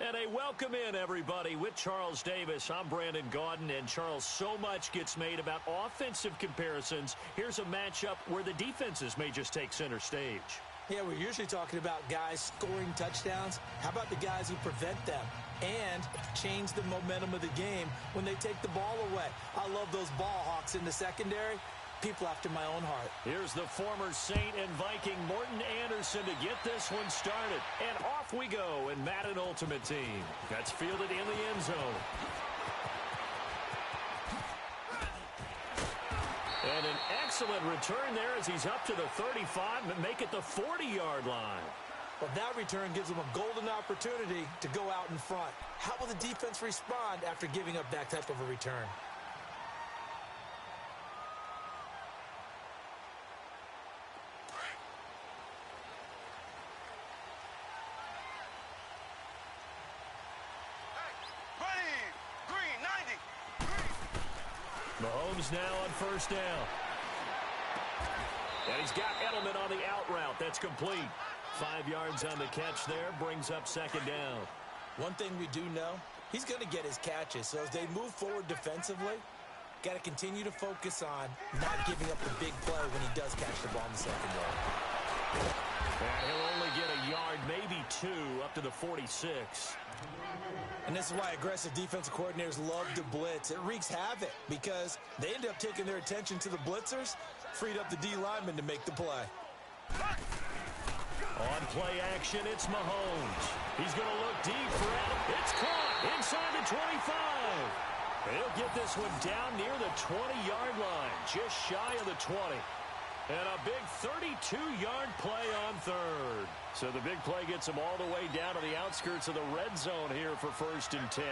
And a welcome in, everybody, with Charles Davis. I'm Brandon Gaudin, and Charles, so much gets made about offensive comparisons. Here's a matchup where the defenses may just take center stage. Yeah, we're usually talking about guys scoring touchdowns. How about the guys who prevent them and change the momentum of the game when they take the ball away? I love those ball hawks in the secondary. People after my own heart. Here's the former Saint and Viking Morton Anderson to get this one started. And off we go in Madden Ultimate Team. That's fielded in the end zone. And an excellent return there as he's up to the 35 and make it the 40-yard line. Well, that return gives them a golden opportunity to go out in front. How will the defense respond after giving up that type of a return? Mahomes now on first down. And he's got Edelman on the out route. That's complete. 5 yards on the catch there. Brings up second down. One thing we do know, he's going to get his catches. So as they move forward defensively, got to continue to focus on not giving up the big play when he does catch the ball in the secondary. And he'll only get a yard, maybe 2, up to the 46. And this is why aggressive defensive coordinators love to blitz. It wreaks havoc because they end up taking their attention to the blitzers, freed up the D lineman to make the play. On play action, it's Mahomes. He's going to look deep for Adam. It's caught inside the 25. He'll get this one down near the 20-yard line, just shy of the 20. And a big 32-yard play on third. So the big play gets him all the way down to the outskirts of the red zone here for 1st and 10.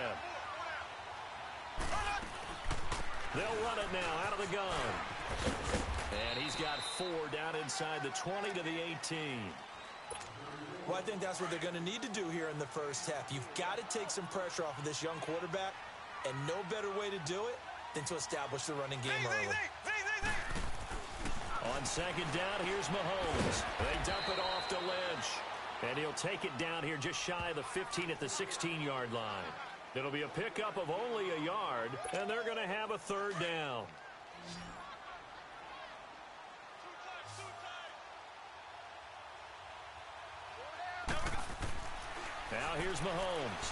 They'll run it now out of the gun. And he's got 4 down inside the 20 to the 18. Well, I think that's what they're going to need to do here in the first half. You've got to take some pressure off of this young quarterback, and no better way to do it than to establish the running game early. On second down, here's Mahomes. They dump it off to Lynch. And he'll take it down here just shy of the 15 at the 16-yard line. It'll be a pickup of only a yard, and they're going to have a 3rd down. Now here's Mahomes.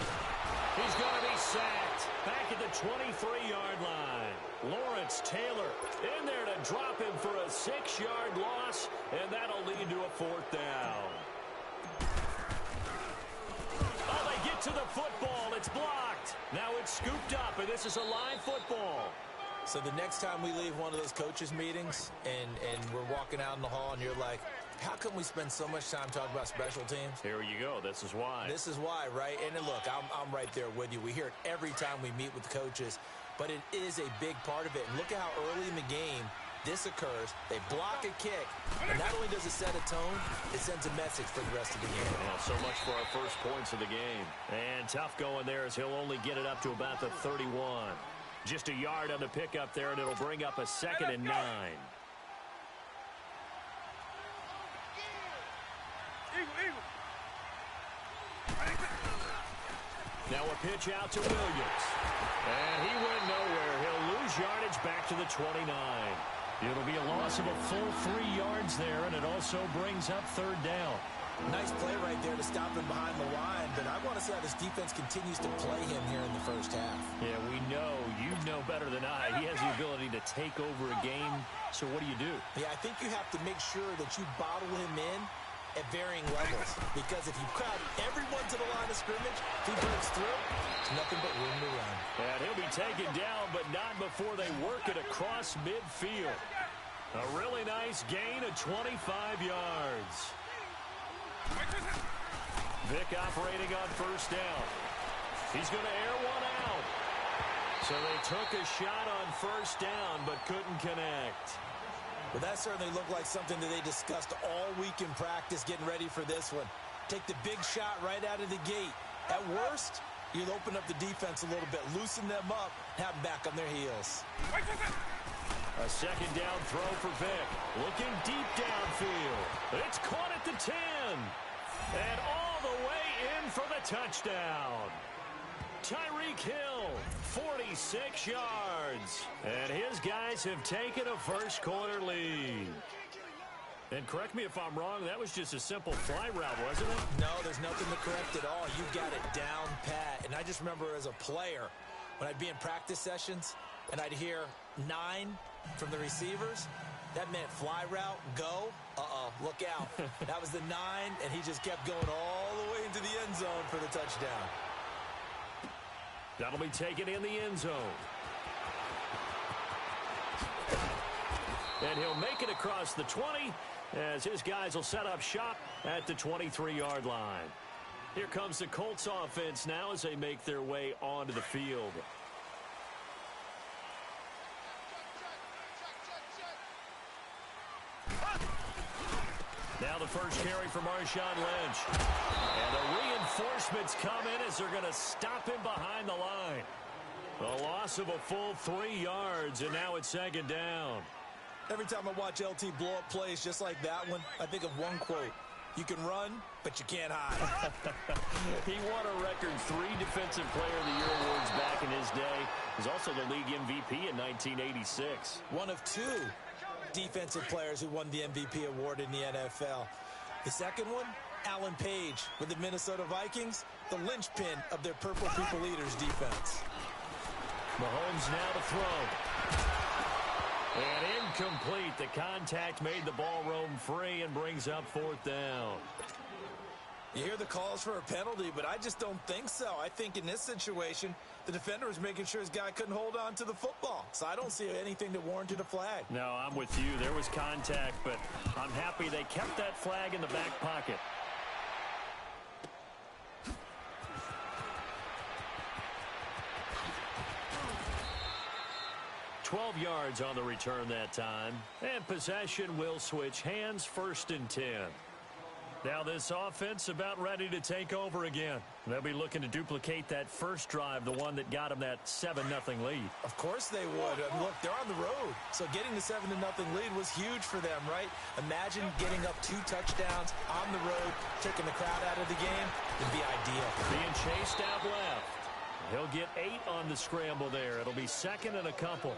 He's going to be sacked back at the 23-yard line. Lawrence Taylor in there to drop him for a 6-yard loss, and that'll lead to a 4th down. Oh, they get to the football. It's blocked. Now it's scooped up, and this is a live football. So the next time we leave one of those coaches' meetings and we're walking out in the hall and you're like, how come we spend so much time talking about special teams? Here you go. This is why. This is why, right? And look, I'm right there with you. We hear it every time we meet with coaches, but it is a big part of it. And look at how early in the game this occurs, they block a kick, and not only does it set a tone, it sends a message for the rest of the game. Well, so much for our first points of the game. And tough going there as he'll only get it up to about the 31. Just a yard on the pickup there, and it'll bring up a 2nd and 9. Now a pitch out to Williams. And he went nowhere. He'll lose yardage back to the 29. It'll be a loss of a full 3 yards there, and it also brings up 3rd down. Nice play right there to stop him behind the line, but I want to see how this defense continues to play him here in the first half. Yeah, we know. You know better than I. He has the ability to take over a game, so what do? Yeah, I think you have to make sure that you bottle him in at varying levels, because if you crowd everyone to the line of scrimmage, if he breaks through, there's nothing but room to run. And he'll be taken down, but not before they work it across midfield. A really nice gain of 25 yards. Vic operating on 1st down. He's going to air one out. So they took a shot on 1st down, but couldn't connect. Well, that certainly looked like something that they discussed all week in practice getting ready for this one. Take the big shot right out of the gate. At worst, you'll open up the defense a little bit, loosen them up, have them back on their heels. A 2nd down throw for Vic. Looking deep downfield. It's caught at the 10. And all the way in for the touchdown. Tyreek Hill, 46 yards. And his guys have taken a first-quarter lead. And correct me if I'm wrong, that was just a simple fly route, wasn't it? No, there's nothing to correct at all. You got it down pat. And I just remember as a player, when I'd be in practice sessions, and I'd hear 9 from the receivers, that meant fly route, go. Look out. That was the 9, and he just kept going all the way into the end zone for the touchdown. That'll be taken in the end zone. And he'll make it across the 20 as his guys will set up shop at the 23-yard line. Here comes the Colts offense now as they make their way onto the field. Now the first carry for Marshawn Lynch. And the reinforcements come in as they're going to stop him behind the line. A loss of a full 3 yards, and now it's 2nd down. Every time I watch LT blow up plays just like that one, I think of one quote. You can run, but you can't hide. He won a record 3 Defensive Player of the Year awards back in his day. He was also the league MVP in 1986. One of 2 defensive players who won the MVP award in the NFL. The second one, Alan Page with the Minnesota Vikings, the linchpin of their Purple People Eaters defense. Mahomes now to throw. And incomplete. The contact made the ball roam free and brings up 4th down. You hear the calls for a penalty, but I just don't think so. I think in this situation, the defender was making sure his guy couldn't hold on to the football. So I don't see anything that warranted a flag. No, I'm with you. There was contact, but I'm happy they kept that flag in the back pocket. $12 yards on the return that time. And possession will switch hands, 1st and 10. Now this offense about ready to take over again. They'll be looking to duplicate that first drive, the one that got them that 7-0 lead. Of course they would. Look, they're on the road. So getting the 7-0 lead was huge for them, right? Imagine getting up 2 touchdowns on the road, taking the crowd out of the game. It'd be ideal. Being chased out left. He'll get 8 on the scramble there. It'll be 2nd and a couple.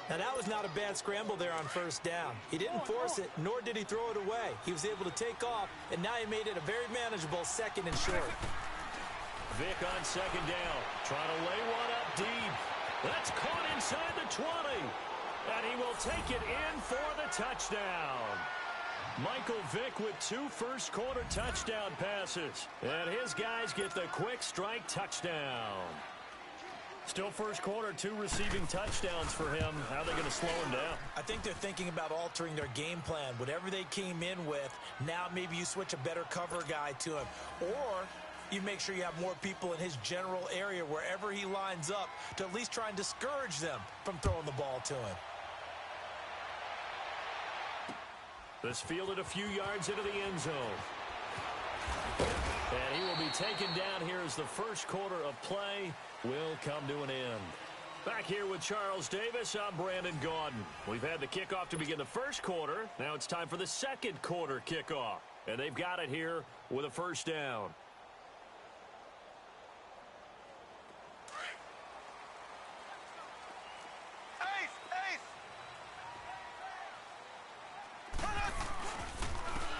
Now, that was not a bad scramble there on 1st down. He didn't force it, nor did he throw it away. He was able to take off, and now he made it a very manageable 2nd and short. Vic on 2nd down. Trying to lay one up deep. That's caught inside the 20. And he will take it in for the touchdown. Michael Vick with 2 first-quarter touchdown passes. And his guys get the quick strike touchdown. Still first quarter, 2 receiving touchdowns for him. How are they going to slow him down? I think they're thinking about altering their game plan. Whatever they came in with, now maybe you switch a better cover guy to him. Or you make sure you have more people in his general area wherever he lines up to at least try and discourage them from throwing the ball to him. This fielded a few yards into the end zone. And he will be taken down here as the first quarter of play will come to an end. Back here with Charles Davis, I'm Brandon Gaudin. We've had the kickoff to begin the first quarter. Now it's time for the second quarter kickoff. And they've got it here with a first down.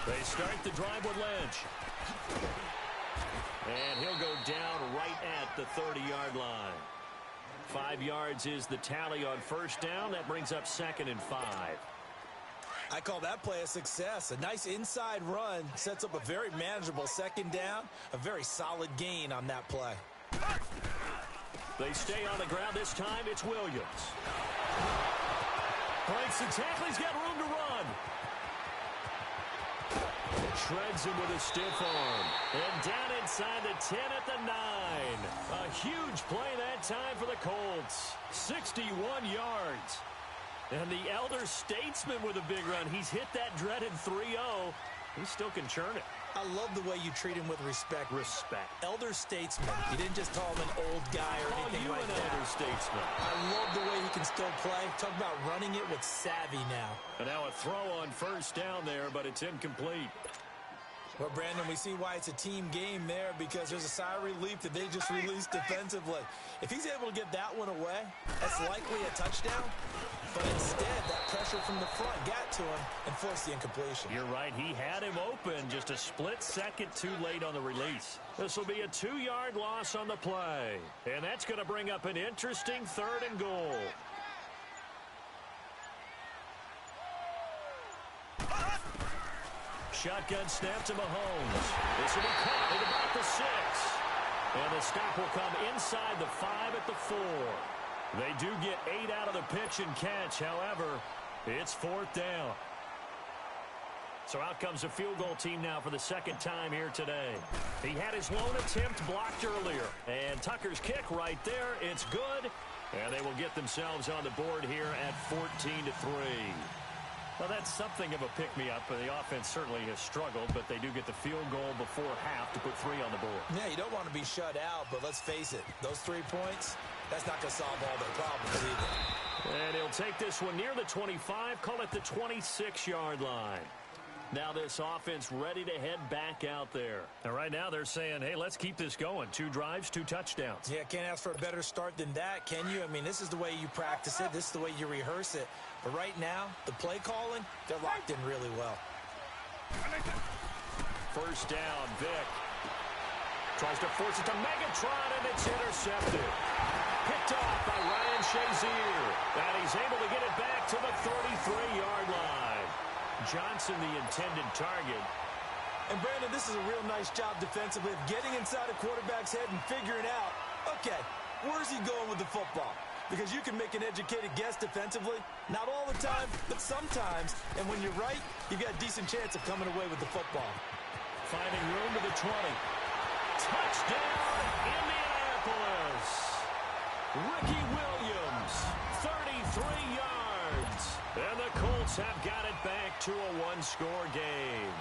They start the drive with Lynch. And he'll go down right at the 30-yard line. 5 yards is the tally on first down. That brings up 2nd and 5. I call that play a success. A nice inside run sets up a very manageable second down. A very solid gain on that play. They stay on the ground this time. It's Williams. Breaks the tackle. He's got room to run. Shreds him with a stiff arm. And down inside the 10 at the 9. A huge play that time for the Colts. 61 yards. And the elder statesman with a big run. He's hit that dreaded 3-0. He still can churn it. I love the way you treat him with respect. Respect. Elder statesman. You didn't just call him an old guy or anything like that. Elder statesman. I love the way he can still play. Talk about running it with savvy now. And now a throw on first down there, but it's incomplete. Well, Brandon, we see why it's a team game there, because there's a sigh of relief that they just released defensively. If he's able to get that one away, that's likely a touchdown. But instead, that pressure from the front got to him and forced the incompletion. You're right. He had him open, just a split second too late on the release. This will be a 2-yard loss on the play. And that's going to bring up an interesting 3rd and goal. Shotgun snap to Mahomes. This will be caught at about the 6. And the stop will come inside the 5 at the 4. They do get 8 out of the pitch and catch. However, it's 4th down. So out comes the field goal team now for the second time here today. He had his lone attempt blocked earlier. And Tucker's kick right there. It's good. And they will get themselves on the board here at 14-3. Well, that's something of a pick-me-up. The offense certainly has struggled, but they do get the field goal before half to put 3 on the board. Yeah, you don't want to be shut out, but let's face it, those 3 points, that's not going to solve all their problems either. And he'll take this one near the 25, call it the 26-yard line. Now this offense ready to head back out there. And right now they're saying, hey, let's keep this going. 2 drives, 2 touchdowns. Yeah, can't ask for a better start than that, can you? I mean, this is the way you practice it. This is the way you rehearse it. But right now, the play calling, they're locked in really well. First down, Vic. Tries to force it to Megatron, and it's intercepted. Picked off by Ryan Shazier. And he's able to get it back to the 33-yard line. Johnson, the intended target. And, Brandon, this is a real nice job defensively of getting inside a quarterback's head and figuring out, okay, where's he going with the football? Because you can make an educated guess defensively. Not all the time, but sometimes. And when you're right, you've got a decent chance of coming away with the football. Finding room to the 20. Touchdown, Indianapolis. Ricky Williams, 33 yards. And the Colts have got it back to a 1-score game.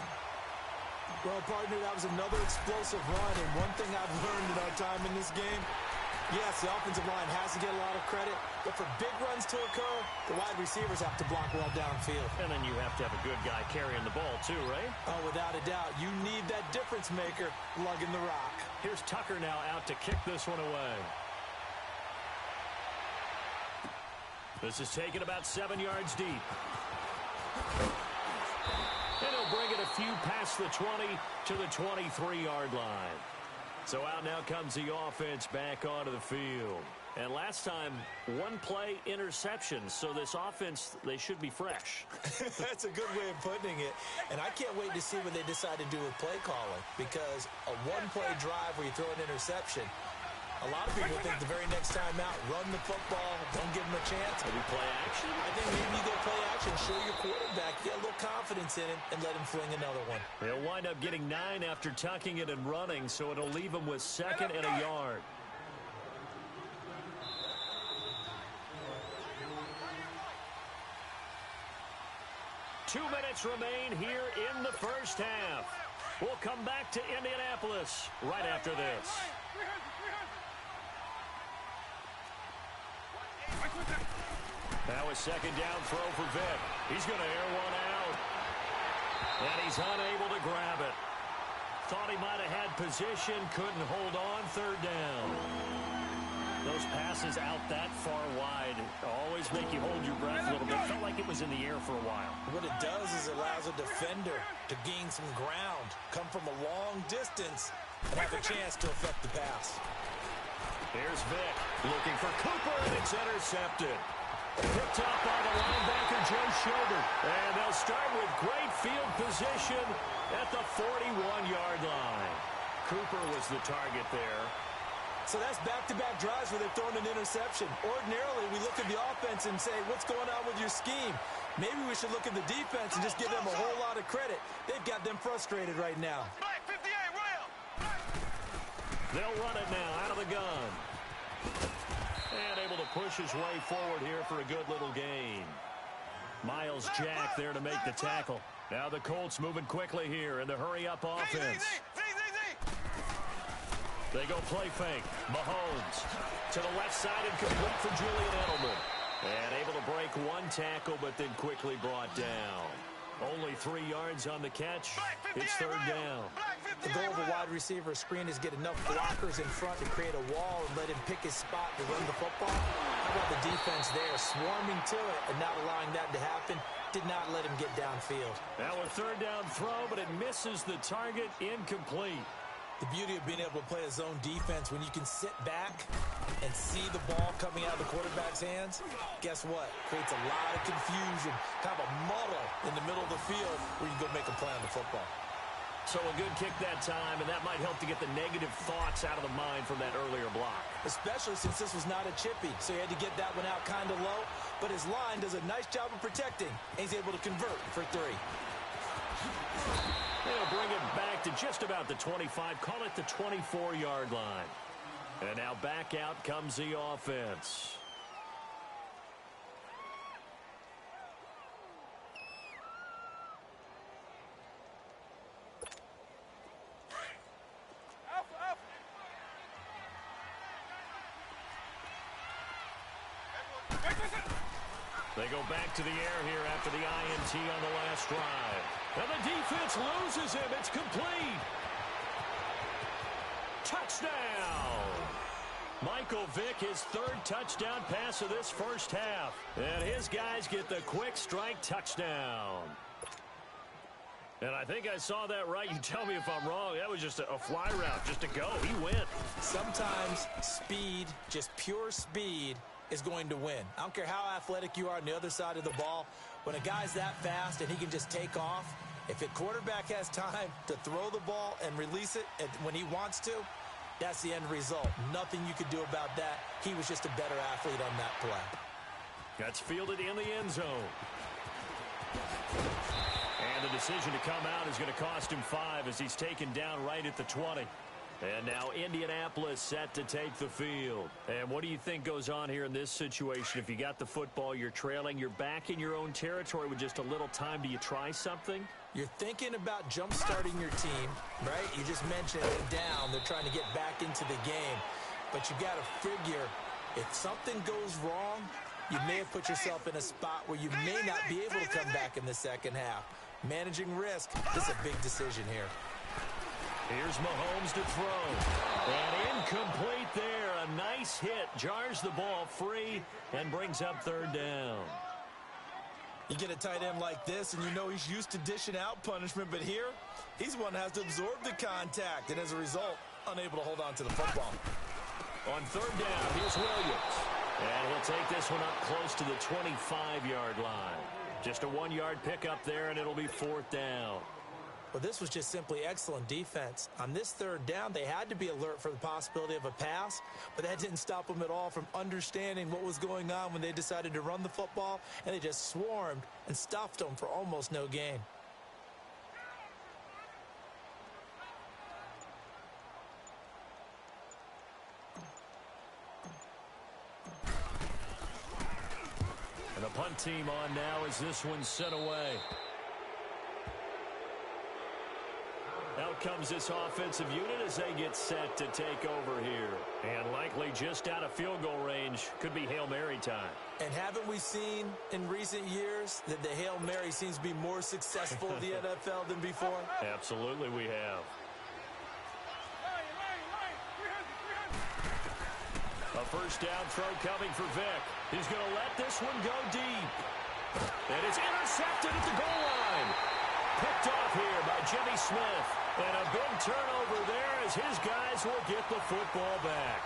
Well, partner, that was another explosive run. And one thing I've learned in our time in this game, yes, the offensive line has to get a lot of credit, but for big runs to occur, the wide receivers have to block well downfield. And then you have to have a good guy carrying the ball too, right? Oh, without a doubt. You need that difference maker lugging the rock. Here's Tucker now out to kick this one away. This is taken about 7 yards deep. And he'll bring it a few past the 20 to the 23-yard line. So out now comes the offense back onto the field. And last time, 1 play interception. So this offense, they should be fresh. That's a good way of putting it. And I can't wait to see what they decide to do with play calling. Because a 1-play drive where you throw an interception, a lot of people think the very next time out, run the football, don't give them a chance. Maybe play action? I think maybe you go play action, show your quarterback, get a little confidence in him, and let him fling another one. They'll wind up getting 9 after tucking it and running, so it'll leave them with 2nd and a yard. 2 minutes remain here in the first half. We'll come back to Indianapolis right after this. Now a second down throw for Vick. He's going to air one out. And he's unable to grab it. Thought he might have had position, couldn't hold on. Third down. Those passes out that far wide always make you hold your breath a little bit. Felt like it was in the air for a while. What it does is it allows a defender to gain some ground, come from a long distance, and have a chance to affect the pass. Here's Vick looking for Cooper, and it's intercepted. Picked up by the linebacker, Joe Schobert. And they'll start with great field position at the 41-yard line. Cooper was the target there. So that's back-to-back drives where they've thrown an interception. Ordinarily, we look at the offense and say, what's going on with your scheme? Maybe we should look at the defense and just give them a whole lot of credit. They've got them frustrated right now. Black 58, rail. They'll run it now out of the gun. And able to push his way forward here for a good little gain. Miles Jack there to make the tackle. Now the Colts moving quickly here in the hurry-up offense. They go play fake. Mahomes to the left side and complete for Julian Edelman. And able to break one tackle, but then quickly brought down. Only 3 yards on the catch. It's third down. The goal of a wide receiver screen is get enough blockers in front to create a wall and let him pick his spot to run the football. How about the defense there, swarming to it and not allowing that to happen? Did not let him get downfield. Now a third down throw, but it misses the target. Incomplete. The beauty of being able to play a zone defense when you can sit back and see the ball coming out of the quarterback's hands, guess what? Creates a lot of confusion, kind of a muddle in the middle of the field where you can go make a play on the football. So a good kick that time, and that might help to get the negative thoughts out of the mind from that earlier block. Especially since this was not a chippy, so he had to get that one out kind of low. But his line does a nice job of protecting, and he's able to convert for 3. They'll bring it back to just about the 25. Call it the 24-yard line. And now back out comes the offense. They go back to the air here after the INT on the last drive. And the defense loses him. It's complete. Touchdown. Michael Vick, his 3rd touchdown pass of this first half. And his guys get the quick strike touchdown. And I think I saw that right. You tell me if I'm wrong. That was just a fly route, just to go. He went. Sometimes speed, just pure speed, is going to win. I don't care how athletic you are on the other side of the ball. When a guy's that fast and he can just take off, if a quarterback has time to throw the ball and release it when he wants to, that's the end result. Nothing you could do about that. He was just a better athlete on that play. That's fielded in the end zone. And the decision to come out is going to cost him 5 as he's taken down right at the 20. And now Indianapolis set to take the field. And what do you think goes on here in this situation? If you got the football, you're trailing, you're back in your own territory with just a little time. Do you try something? You're thinking about jump-starting your team, right? You just mentioned it down. They're trying to get back into the game. But you got to figure, if something goes wrong, you may have put yourself in a spot where you may not be able to come back in the second half. Managing risk is a big decision here. Here's Mahomes to throw. And incomplete there. A nice hit. Jars the ball free and brings up third down. You get a tight end like this, and you know he's used to dishing out punishment. But here, he's one that has to absorb the contact. And as a result, unable to hold on to the football. On third down, here's Williams. And he'll take this one up close to the 25-yard line. Just a 1-yard pickup there, and it'll be 4th down. Well, this was just simply excellent defense. On this third down, they had to be alert for the possibility of a pass, but that didn't stop them at all from understanding what was going on when they decided to run the football, and they just swarmed and stuffed them for almost no gain. And the punt team on now as this one's sent away. out comes this offensive unit as they get set to take over here. And likely just out of field goal range. Could be Hail Mary time. And haven't we seen in recent years that the Hail Mary seems to be more successful in the NFL than before? Absolutely we have. A first down throw coming for Vic. He's going to let this one go deep. And it's intercepted at the goal line. Picked off here by Jimmy Smith. And a big turnover there as his guys will get the football back.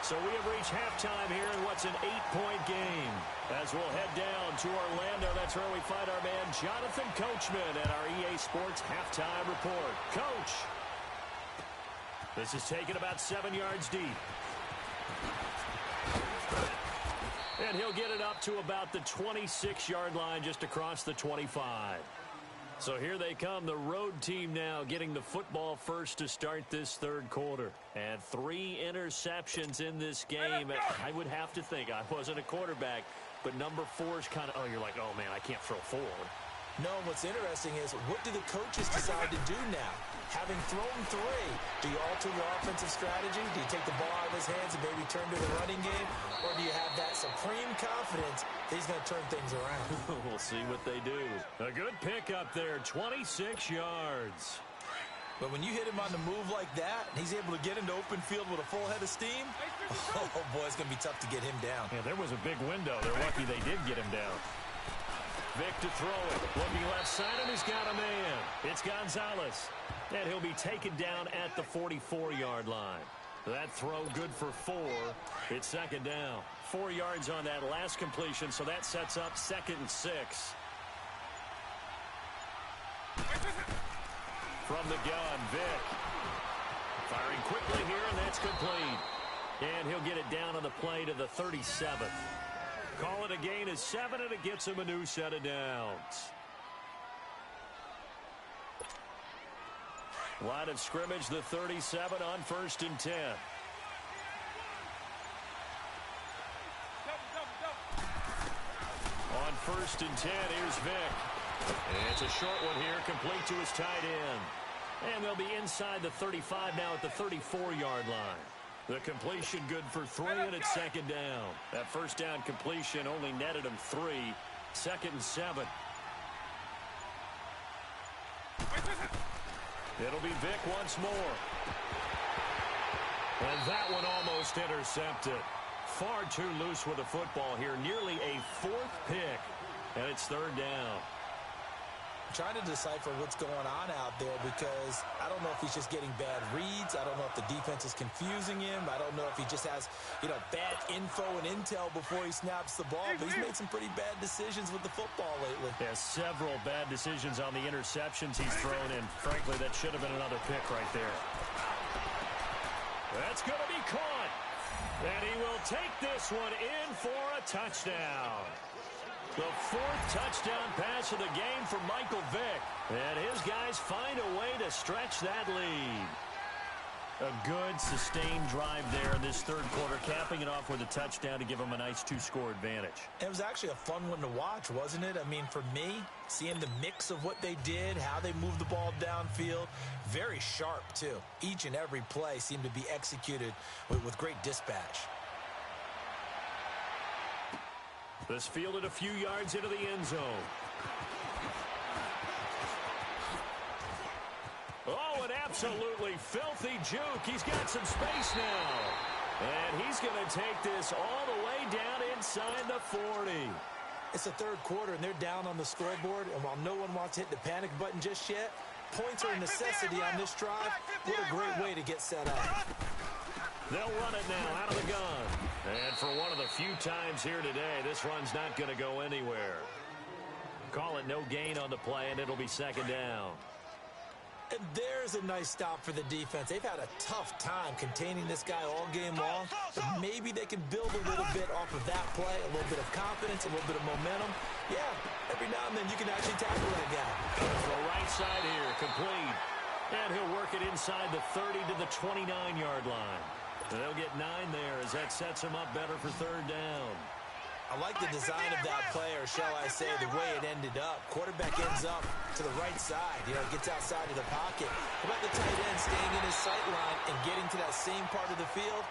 So we have reached halftime here in what's an 8-point game. As we'll head down to Orlando, that's where we find our man Jonathan Coachman at our EA Sports Halftime Report. Coach. This is taken about 7 yards deep. And he'll get it up to about the 26-yard line just across the 25. So here they come, the road team now getting the football first to start this third quarter. And 3 interceptions in this game. I would have to think, I wasn't a quarterback, but number 4 is kind of, oh, you're like, oh, man, I can't throw 4. No, what's interesting is what do the coaches decide to do now? Having thrown 3, do you alter your offensive strategy? Do you take the ball out of his hands and maybe turn to the running game? Or do you have that supreme confidence that he's going to turn things around? We'll see what they do. A good pickup there, 26 yards. But when you hit him on the move like that, and he's able to get into open field with a full head of steam, oh, boy, it's going to be tough to get him down. Yeah, there was a big window. They're lucky they did get him down. Vic to throw it. Looking left side, and he's got a man. It's Gonzalez. And he'll be taken down at the 44-yard line. That throw good for 4. It's second down. 4 yards on that last completion, so that sets up 2nd and 6. From the gun, Vic. Firing quickly here, and that's complete. And he'll get it down on the play to the 37th. Call it a gain of 7, and it gets him a new set of downs. Line of scrimmage, the 37 on 1st and 10. On 1st and 10, here's Vic. And it's a short one here, complete to his tight end. And they'll be inside the 35 now at the 34-yard line. The completion good for 3, and it's second down. That first down completion only netted him 3. 2nd and 7. It'll be Vic once more. And that one almost intercepted. Far too loose with the football here. Nearly a 4th pick. And it's 3rd down. I'm trying to decipher what's going on out there because I don't know if he's just getting bad reads. I don't know if the defense is confusing him. I don't know if he just has, bad info and intel before he snaps the ball. But he's made some pretty bad decisions with the football lately. Yeah, several bad decisions on the interceptions he's thrown in. Frankly, that should have been another pick right there. That's going to be caught. And he will take this one in for a touchdown. The 4th touchdown pass of the game for Michael Vick. And his guys find a way to stretch that lead. A good, sustained drive there in this third quarter, capping it off with a touchdown to give them a nice 2-score advantage. It was actually a fun one to watch, wasn't it? I mean, for me, seeing the mix of what they did, how they moved the ball downfield, very sharp, too. Each and every play seemed to be executed with great dispatch. This fielded a few yards into the end zone. Oh, an absolutely filthy juke. He's got some space now. And he's going to take this all the way down inside the 40. It's the third quarter, and they're down on the scoreboard. And while no one wants to hit the panic button just yet, points are a necessity on this drive. What a great way to get set up. They'll run it now out of the gun. And for one of the few times here today, this run's not going to go anywhere. Call it no gain on the play, and it'll be second down. And there's a nice stop for the defense. They've had a tough time containing this guy all game long, but maybe they can build a little bit off of that play, a little bit of confidence, a little bit of momentum. Yeah, every now and then you can actually tackle that guy. The right side here, complete. And he'll work it inside the 30 to the 29-yard line. They'll get 9 there as that sets him up better for third down. I like the design of that play, or shall I say the way it ended up. Quarterback ends up to the right side. Gets outside of the pocket. How about the tight end staying in his sight line and getting to that same part of the field?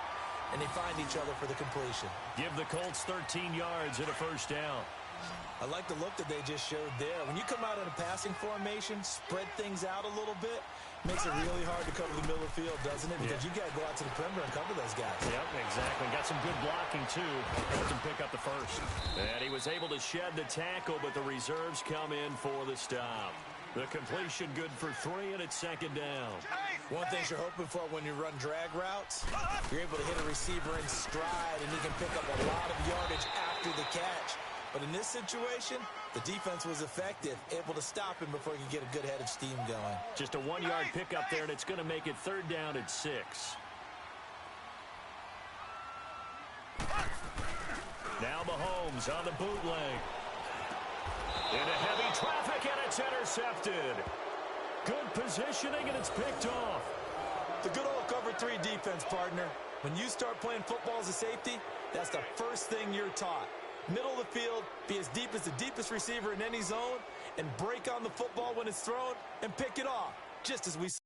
And they find each other for the completion. Give the Colts 13 yards and a first down. I like the look that they just showed there. When you come out in a passing formation, spread things out a little bit, makes it really hard to cover the middle of the field, doesn't it? Because you got to go out to the perimeter and cover those guys. Yep, exactly. Got some good blocking, too. Helped him pick up the first. And he was able to shed the tackle, but the reserves come in for the stop. The completion good for 3, and it's second down. One thing you're hoping for when you run drag routes, you're able to hit a receiver in stride, and he can pick up a lot of yardage after the catch. But in this situation, the defense was effective, able to stop him before he could get a good head of steam going. Just a 1-yard pickup there, and it's going to make it third down at 6. Now Mahomes on the bootleg. Into heavy traffic, and it's intercepted. Good positioning, and it's picked off. The good old cover 3 defense, partner. When you start playing football as a safety, that's the first thing you're taught. Middle of the field, be as deep as the deepest receiver in any zone, and break on the football when it's thrown, and pick it off, just as we saw.